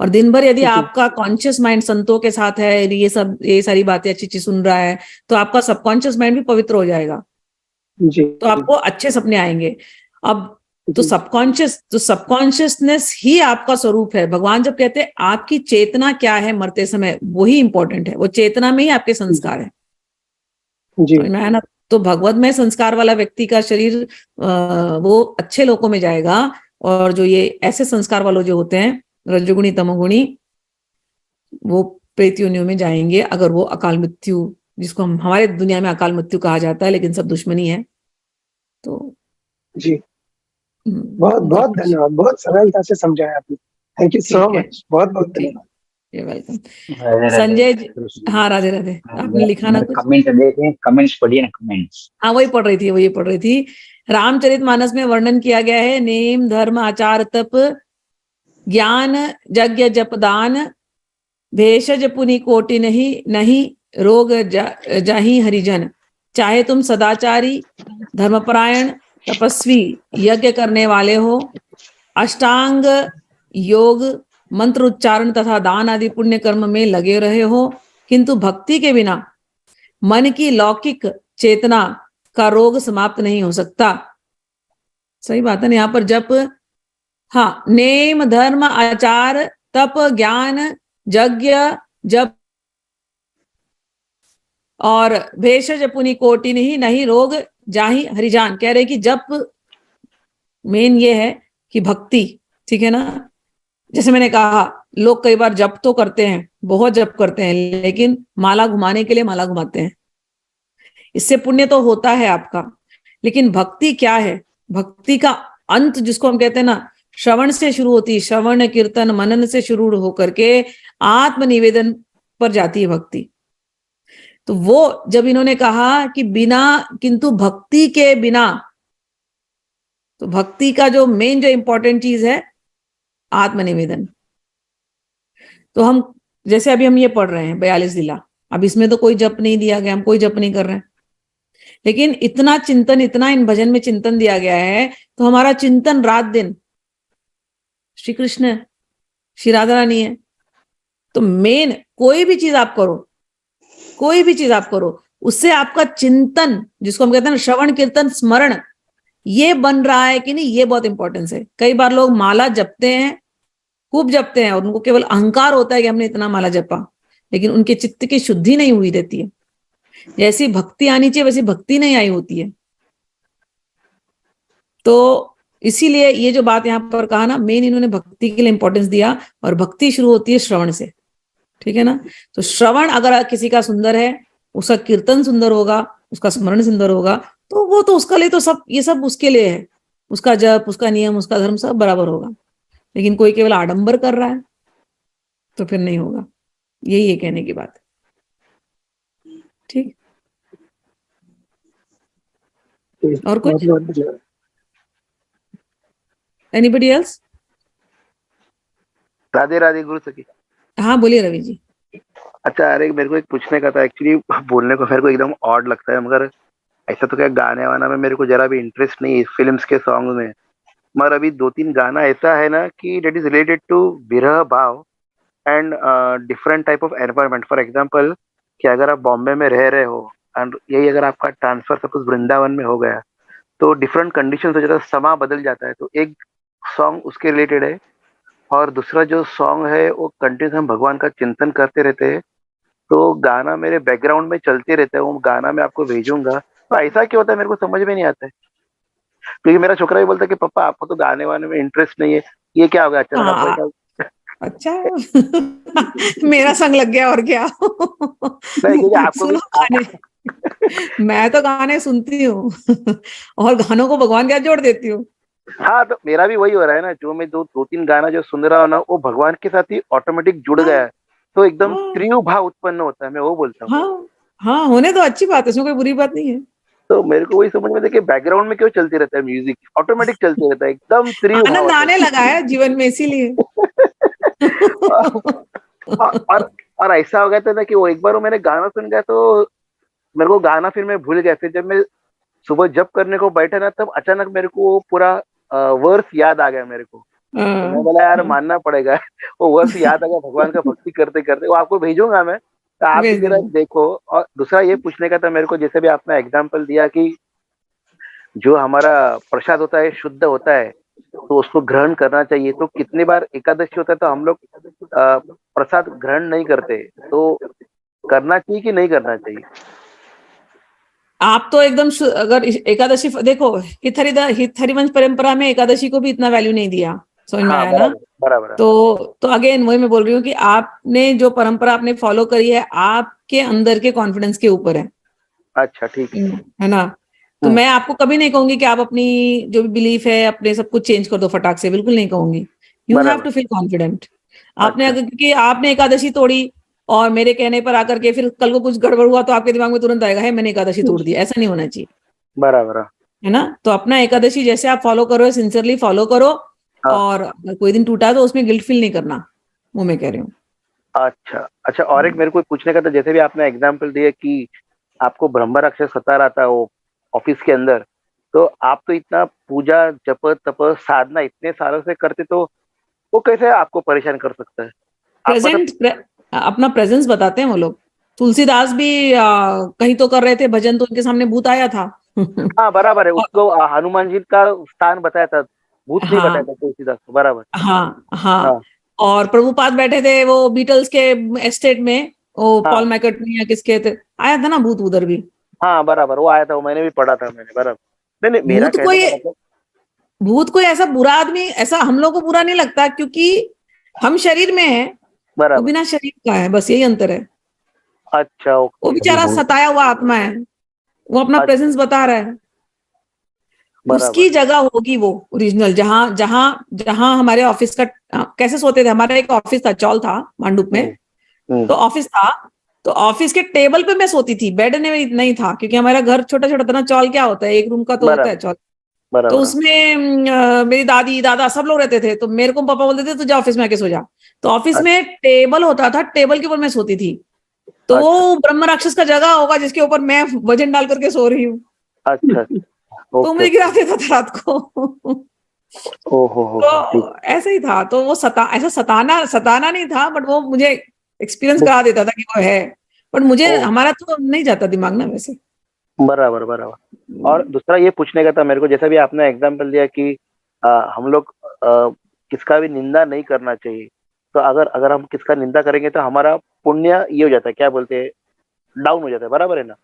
और दिन भर यदि जी। आपका कॉन्शियस माइंड संतों के साथ है, ये सारी बातें अच्छी अच्छी सुन रहा है, तो आपका सबकॉन्शियस माइंड भी पवित्र हो जाएगा, जी। तो आपको अच्छे सपने आएंगे। अब तो जी। सबकॉन्शियसनेस ही आपका स्वरूप है। भगवान जब कहते हैं आपकी चेतना क्या है मरते समय, वही इंपॉर्टेंट है, वो चेतना में ही आपके संस्कार है। जी। समझ में आया ना? तो भगवत में संस्कार वाला व्यक्ति का शरीर वो अच्छे लोकों में जाएगा, और जो ये ऐसे संस्कार वालों जो होते हैं रजोगुणी तमोगुणी, वो प्रेत योनियों में जाएंगे। अगर वो अकाल मृत्यु, जिसको हम हमारे दुनिया में अकाल मृत्यु कहा जाता है, लेकिन सब दुश्मनी है, तो जी। बहुत उनका बहुत कुछ धन्यवाद, बहुत सरलता से समझाया आपने। थैंक यू सो ठीक है। मच, बहुत बहुत ठीक, धन्यवाद। ये वेलकम। राधे राधे संजय जी, राधे। हाँ राधे राधे, आपने लिखा ना मेरे कुछ? कमेंट देखे, कमेंट्स पढ़िए ना, कमेंट्स। हाँ वही पढ़ रही थी, वही पढ़ रही थी। रामचरितमानस में वर्णन किया गया है, नेम धर्म आचार तप ज्ञान यज्ञ जप दान भेषज पुनि कोटि नहीं नहीं रोग जाहि हरिजन। चाहे तुम सदाचारी धर्मपरायण तपस्वी यज्ञ करने वाले हो, अष्टांग योग मंत्र उच्चारण तथा दान आदि पुण्य कर्म में लगे रहे हो, किंतु भक्ति के बिना मन की लौकिक चेतना का रोग समाप्त नहीं हो सकता। सही बात है ना? यहाँ पर जप, हाँ, नेम धर्म आचार तप ज्ञान यज्ञ जप और भेषज पुनि कोटि नहीं नहीं रोग जाहि हरिजान। कह रहे कि जप मेन ये है कि भक्ति, ठीक है ना। जैसे मैंने कहा, लोग कई बार जप तो करते हैं, बहुत जप करते हैं, लेकिन माला घुमाने के लिए माला घुमाते हैं। इससे पुण्य तो होता है आपका, लेकिन भक्ति क्या है? भक्ति का अंत जिसको हम कहते हैं ना, श्रवण से शुरू होती है, श्रवण कीर्तन मनन से शुरू होकर के आत्मनिवेदन पर जाती है भक्ति। तो वो जब इन्होंने कहा कि बिना, किंतु भक्ति के बिना, तो भक्ति का जो मेन जो इंपॉर्टेंट चीज है आत्मनिवेदन। तो हम जैसे अभी हम ये पढ़ रहे हैं 42 लीला, अब इसमें तो कोई जप नहीं दिया गया, हम कोई जप नहीं कर रहे हैं, लेकिन इतना चिंतन, इतना इन भजन में चिंतन दिया गया है, तो हमारा चिंतन रात दिन श्री कृष्ण श्री राधा रानी है। तो मेन कोई भी चीज आप करो, कोई भी चीज आप करो, उससे आपका चिंतन, जिसको हम कहते हैं श्रवण कीर्तन स्मरण, ये बन रहा है कि नहीं, ये बहुत इंपॉर्टेंस है। कई बार लोग माला जपते हैं, खूब जपते हैं, और उनको केवल अहंकार होता है कि हमने इतना माला जपा, लेकिन उनके चित्त की शुद्धि नहीं हुई रहती है। जैसी भक्ति आनी चाहिए वैसी भक्ति नहीं आई होती है। तो इसीलिए ये जो बात यहाँ पर कहा ना, मेन इन्होंने भक्ति के लिए इंपॉर्टेंस दिया, और भक्ति शुरू होती है श्रवण से, ठीक है ना। तो श्रवण अगर किसी का सुंदर है उसका कीर्तन सुंदर होगा, उसका स्मरण सुंदर होगा, तो वो तो उसका लिए तो सब ये सब उसके लिए है, उसका जप, उसका नियम, उसका धर्म सब बराबर होगा। लेकिन कोई केवल आडंबर कर रहा है तो फिर नहीं होगा। यही है कहने की बात। ठीक, और कुछ? बहुत बहुत धन्यवाद। Anybody else? राधे राधे गुरु सखी। हाँ बोलिए रवि जी। अच्छा, अरे मेरे को एक पूछने का था एक्चुअली, बोलने को मेरे को एकदम ऑड लगता है, मगर ऐसा तो क्या गाने वाना में मेरे को जरा भी इंटरेस्ट नहीं है, फिल्म्स के सॉन्ग में। मगर अभी 2-3 गाना ऐसा है ना कि डेट इज रिलेटेड टू विरह भाव and different type of environment. For example कि अगर आप बॉम्बे में रह रहे हो एंड यही अगर आपका ट्रांसफर सपोज वृंदावन में हो गया, तो डिफरेंट कंडीशन हो जाता है, समा बदल जाता है। तो एक सॉन्ग उसके रिलेटेड है, और दूसरा जो सॉन्ग है वो कंटिन्यूस हम भगवान का चिंतन करते रहते हैं, तो गाना मेरे बैकग्राउंड में चलते रहता है। वो गाना मैं आपको भेजूंगा। तो ऐसा क्यों होता है मेरे को समझ में नहीं आता है, क्योंकि मेरा छोकरा भी बोलता है कि पापा आपको तो गाने वाने में इंटरेस्ट नहीं है, ये क्या हो गया अचानक आपको हाँ ऐसा? अच्छा मेरा संग लग गया और क्या। नहीं, क्योंकि आपको भी सुनो गाने, मैं तो गाने सुनती हूँ और गानों को भगवान क्या जोड़ देती हूँ। हाँ, तो मेरा भी वही हो रहा है ना, जो मैं 2-3 गाना जो सुन रहा हूँ ना, वो भगवान के साथ ही ऑटोमेटिक जुड़ हाँ गया है, तो एकदम हाँ त्रिय भाव उत्पन्न होता है, मैं वो बोलता हूँ। हाँ हाँ, होने तो अच्छी बात है, इसमें कोई बुरी बात नहीं है। तो मेरे को वही समझ में आता है कि बैकग्राउंड में क्यों चलती रहता है म्यूजिक, ऑटोमेटिक चलते रहता है, एकदम त्रिय भाव आनंद आता आने लगा है जीवन में इसीलिए। है। और ऐसा हो गया था ना कि वो एक बार वो मैंने गाना सुन गया, तो मेरे को गाना फिर मैं भूल गया। फिर जब मैं सुबह जब करने को बैठा ना, तब अचानक मेरे को वो पूरा वर्स याद आ गया मेरे को। तो मैं बोला यार मानना पड़ेगा, वो वर्स याद आ गया भगवान का भक्ति करते करते। वो आपको भेजूंगा मैं, तो आप भी भेज जरा देना। देखो। और दूसरा ये पूछने का था मेरे को, जैसे भी आपने एग्जाम्पल दिया कि जो हमारा प्रसाद होता है शुद्ध होता है, तो उसको ग्रहण करना चाहिए। तो कितनी बार एकादशी होता है तो हम लोग प्रसाद ग्रहण नहीं करते, तो करना चाहिए कि नहीं करना चाहिए? आप तो एकदम अगर एकादशी देखो, हित हरिवंश परंपरा में एकादशी को भी इतना वैल्यू नहीं दिया, समझ में हाँ, आया ना। बराबर बराबर है। तो अगेन वही मैं बोल रही हूँ कि आपने जो परंपरा आपने फॉलो करी है, आपके अंदर के कॉन्फिडेंस के ऊपर है अच्छा, ठीक है। है ना। तो मैं आपको कभी नहीं कहूंगी कि आप अपनी जो भी बिलीफ है अपने सब कुछ चेंज कर दो फटाक से, बिल्कुल नहीं कहूंगी। यू हैव बराबर। To feel confident. आपने अच्छा, अगर, क्योंकि आपने एकादशी तोड़ी और मेरे कहने पर आकर के फिर कल को कुछ गड़बड़ हुआ तो आपके दिमाग में तुरंत आएगा है मैंने एकादशी तोड़ दी, ऐसा नहीं होना चाहिए, बराबर है। है ना। तो अपना एकादशी जैसे आप फॉलो करो, सिंसियरली फॉलो करो। हाँ, और अगर कोई दिन टूटा तो उसमें गिल्ट फील नहीं करना, वो मैं कह रही हूँ। अच्छा अच्छा। और एक मेरे को पूछने का था, जैसे भी आपने एग्जाम्पल दिया कि आपको ब्रह्म राक्षस सता रहा था वो ऑफिस के अंदर, तो आप तो इतना पूजा जप तप साधना इतने सालों से करते, तो वो कैसे आपको परेशान कर सकता है? आप मतलब अपना प्रेजेंस बताते हैं वो लोग। तुलसीदास भी कहीं तो कर रहे थे भजन, तो उनके सामने भूत आया था। हाँ, बराबर है, और- उसको हनुमान जी का स्थान बताया था, भूत नहीं बताया हाँ था तुलसीदास को, बराबर। हाँ हाँ। हाँ और प्रभुपाद बैठे थे वो बीटल्स के एस्टेट में, वो हाँ पॉल मैकर्टनी या किसके थे, आया था ना भूत उधर भी। हाँ, बराबर, वो आया था, वो मैंने भी पढ़ा था, मैंने बराबर। नहीं नहीं, मेरा भूत कहने कोई का मतलब। भूत कोई ऐसा बुरा आदमी, ऐसा हम लोग को बुरा नहीं लगता, क्योंकि हम शरीर में है, वो बराबर। बिना शरीर का है, बस यही अंतर है। अच्छा, वो ओके। बेचारा सताया हुआ आत्मा है, वो अपना अच्छा, प्रेजेंस बता रहा है। बराबर। उसकी जगह होगी वो ओरिजिनल, जहां जहां जहां हमारे ऑफिस का कैसे सोते थे। हमारा एक ऑफिस था, चौल था मांडुप में, हम्म हम्म, तो ऑफिस था। तो ऑफिस के टेबल पे मैं सोती थी, बेड में नहीं था, क्योंकि हमारा घर छोटा छोटा था ना। चौल क्या होता है, एक रूम का तो होता है बराबर चौल। तो बराबर। उसमें मेरी दादी दादा सब लोग रहते थे, तो मेरे को पापा बोलते थे तू जा ऑफिस में आके सो जा। तो ऑफिस अच्छा में टेबल होता था, टेबल के ऊपर मैं सोती थी। तो अच्छा वो ब्रह्म राक्षस का जगह होगा जिसके ऊपर मैं वजन डाल करके सो रही हूँ। अच्छा अच्छा, तो ओके मुझे गिरा ओके। देता था रात को। ओहो हो, ठीक। तो ऐसा ही था। तो वो ऐसा सताना सताना नहीं था, बट वो मुझे एक्सपीरियंस करा देता था कि वो है। बट मुझे, ओ, हमारा तो नहीं जाता दिमाग ना वैसे। बराबर बराबर। और दूसरा ये पूछने का था मेरे को, जैसा भी आपने एग्जाम्पल दिया कि हम लोग किसका भी निंदा नहीं करना चाहिए। तो अगर अगर हम किसका निंदा करेंगे तो हमारा पुण्य ये हो जाता है, क्या बोलते हैं, डाउन हो जाता है, बराबर है ना?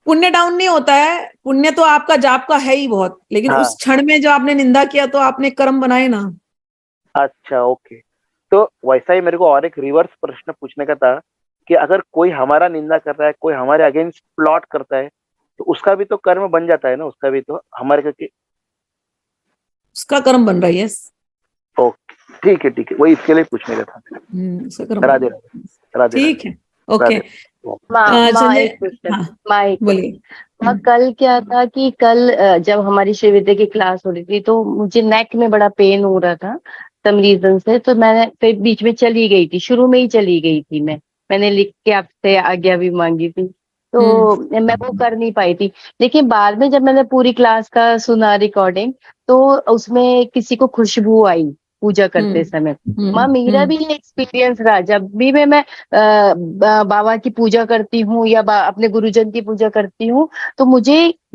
पुण्य डाउन नहीं होता है, पुण्य तो आपका जाप का है ही बहुत, लेकिन हाँ, उस क्षण में जो आपने निंदा किया तो आपने कर्म बनाए ना। अच्छा, ओके। तो वैसा ही मेरे को और एक रिवर्स प्रश्न पूछने का था कि अगर कोई हमारा निंदा कर रहा है, कोई हमारे अगेंस्ट प्लॉट करता है, तो उसका भी तो कर्म बन जाता है ना, उसका भी तो हमारे करके। उसका कर्म बन रहा है, यस। ओके, ठीक है, वही इसके लिए पूछने का था। उसका कर्म बन राधे रहा है। राधे ठीक है, ओके। राधे। माँ संजय, एक क्वेश्चन, हाँ माँ एक बोलिए। हाँ, कल क्या था कि कल जब हमारी श्रीविद्या की क्लास हो रही थी तो मुझे नेक में बड़ा पेन हो रहा था सम रीजन से, तो मैंने फिर बीच में चली गई थी, शुरू में ही चली गई थी मैंने लिख के आपसे आज्ञा भी मांगी थी, तो मैं वो कर नहीं पाई थी। लेकिन बाद में जब मैंने पूरी क्लास का सुना रिकॉर्डिंग, तो उसमें किसी को खुशबू आई पूजा करते समय। माँ मेरा भी ये एक्सपीरियंस रहा, जब भी मैं बाबा की पूजा करती हूँ या अपने गुरुजन की पूजा करती हूँ, तो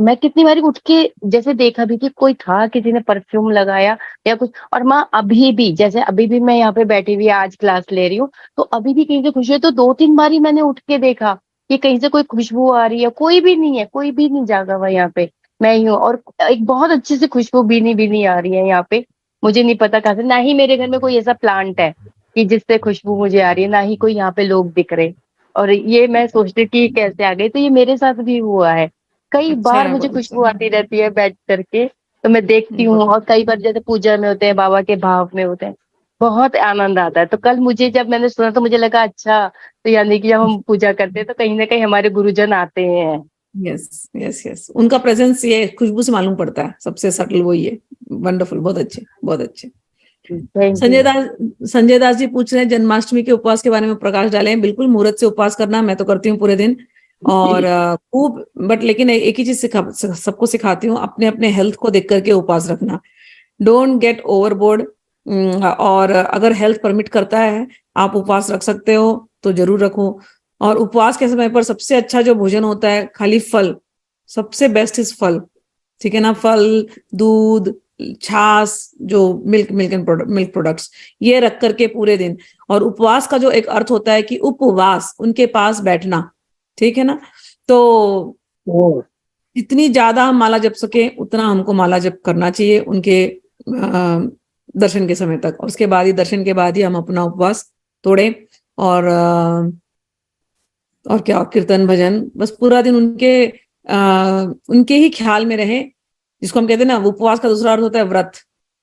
मैं कितनी बारी उठ के जैसे देखा भी कि कोई था, किसी ने परफ्यूम लगाया या कुछ। और माँ अभी भी, जैसे अभी भी मैं यहाँ पे बैठी हुई आज क्लास ले रही हूँ, तो अभी भी कहीं से खुशबू है, तो 2-3 बारी मैंने उठ के देखा कि कहीं से कोई खुशबू आ रही है, कोई भी नहीं है, कोई भी नहीं जागा हुआ यहाँ पे, मैं ही हूँ। और एक बहुत अच्छी सी खुशबू भीनी भीनी आ रही है यहाँ पे, मुझे नहीं पता कहाँ से। ना ही मेरे घर में कोई ऐसा प्लांट है कि जिससे खुशबू मुझे आ रही है, ना ही कोई यहाँ पे लोग दिख रहे। और ये मैं सोचती कि कैसे आ गई, तो ये मेरे साथ भी हुआ है। कई अच्छा बार है, मुझे बहुत अच्छा खुशबू आती रहती है बैठ करके, तो मैं देखती हूँ। और कई बार जैसे पूजा में होते हैं, बाबा के भाव में होते हैं, बहुत आनंद आता है। तो कल मुझे, जब मैंने सुना, तो मुझे लगा अच्छा, तो यानी कि जब हम पूजा करते हैं तो कहीं ना कहीं हमारे गुरुजन आते हैं। यस यस यस, उनका प्रेजेंस ये खुशबू से मालूम पड़ता है, सबसे सटल वही है। वंडरफुल, बहुत अच्छे, बहुत अच्छे। Thank Sanjay you. दास, संजय दास जी पूछ रहे हैं जन्माष्टमी के उपवास के बारे में प्रकाश डालें। बिल्कुल, मुहूर्त से उपवास करना, मैं तो करती हूँ पूरे दिन, और खूब, बट लेकिन एक ही चीज सबको सिखाती हूँ, अपने अपने हेल्थ को देख करके उपवास रखना। Don't get overboard. और अगर हेल्थ परमिट करता है, आप उपवास रख सकते हो तो जरूर रखो। और उपवास के समय पर सबसे अच्छा जो भोजन होता है, खाली फल, सबसे बेस्ट इज फल, ठीक है ना। फल, दूध, छाछ, जो मिल्क प्रोडक्ट्स, ये रख करके पूरे दिन। और उपवास का जो एक अर्थ होता है कि उपवास, उनके पास बैठना, ठीक है ना। तो ओ, जितनी ज्यादा हम माला जप सके उतना हमको माला जप करना चाहिए उनके दर्शन के समय तक। और उसके बाद ही, दर्शन के बाद ही हम अपना उपवास तोड़ें। और और क्या, कीर्तन भजन, बस पूरा दिन उनके ही ख्याल में रहे। जिसको हम कहते हैं ना, उपवास का दूसरा अर्थ होता है व्रत,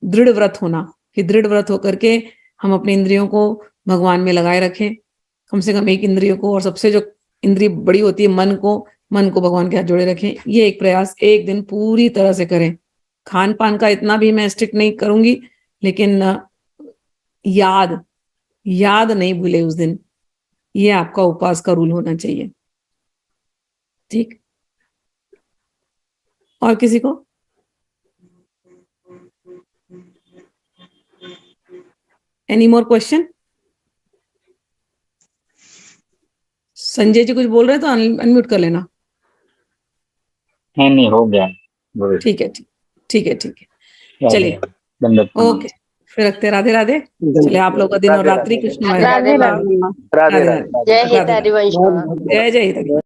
दृढ़ व्रत होना, कि दृढ़ व्रत होकर के हम अपने इंद्रियों को भगवान में लगाए रखें, कम से कम एक इंद्रियों को। और सबसे जो इंद्रिय बड़ी होती है, मन को भगवान के हाथ जोड़े रखें। ये एक प्रयास एक दिन पूरी तरह से करें। खान पान का इतना भी मैं स्ट्रिक्ट नहीं करूंगी, लेकिन याद नहीं भूले उस दिन, ये आपका उपवास का रूल होना चाहिए, ठीक। और किसी को? Any more question? Sanjay ji कुछ बोल रहे हैं तो अनम्यूट कर लेना। नहीं हो गया, बोलो। ठीक है, ठीक है, ठीक है, राधे चलिए, राधे, दंडवत प्रणाम। ओके, फिर रखते हैं। राधे राधे। चलिए, आप लोगों का दिन और राधे रात्रि राधे कृष्णमय। राधे राधे माँ। राधे। राधे जय राधे। हित राधे राधे, हरिवंश बहुत माँ। बहुत जय जय हित।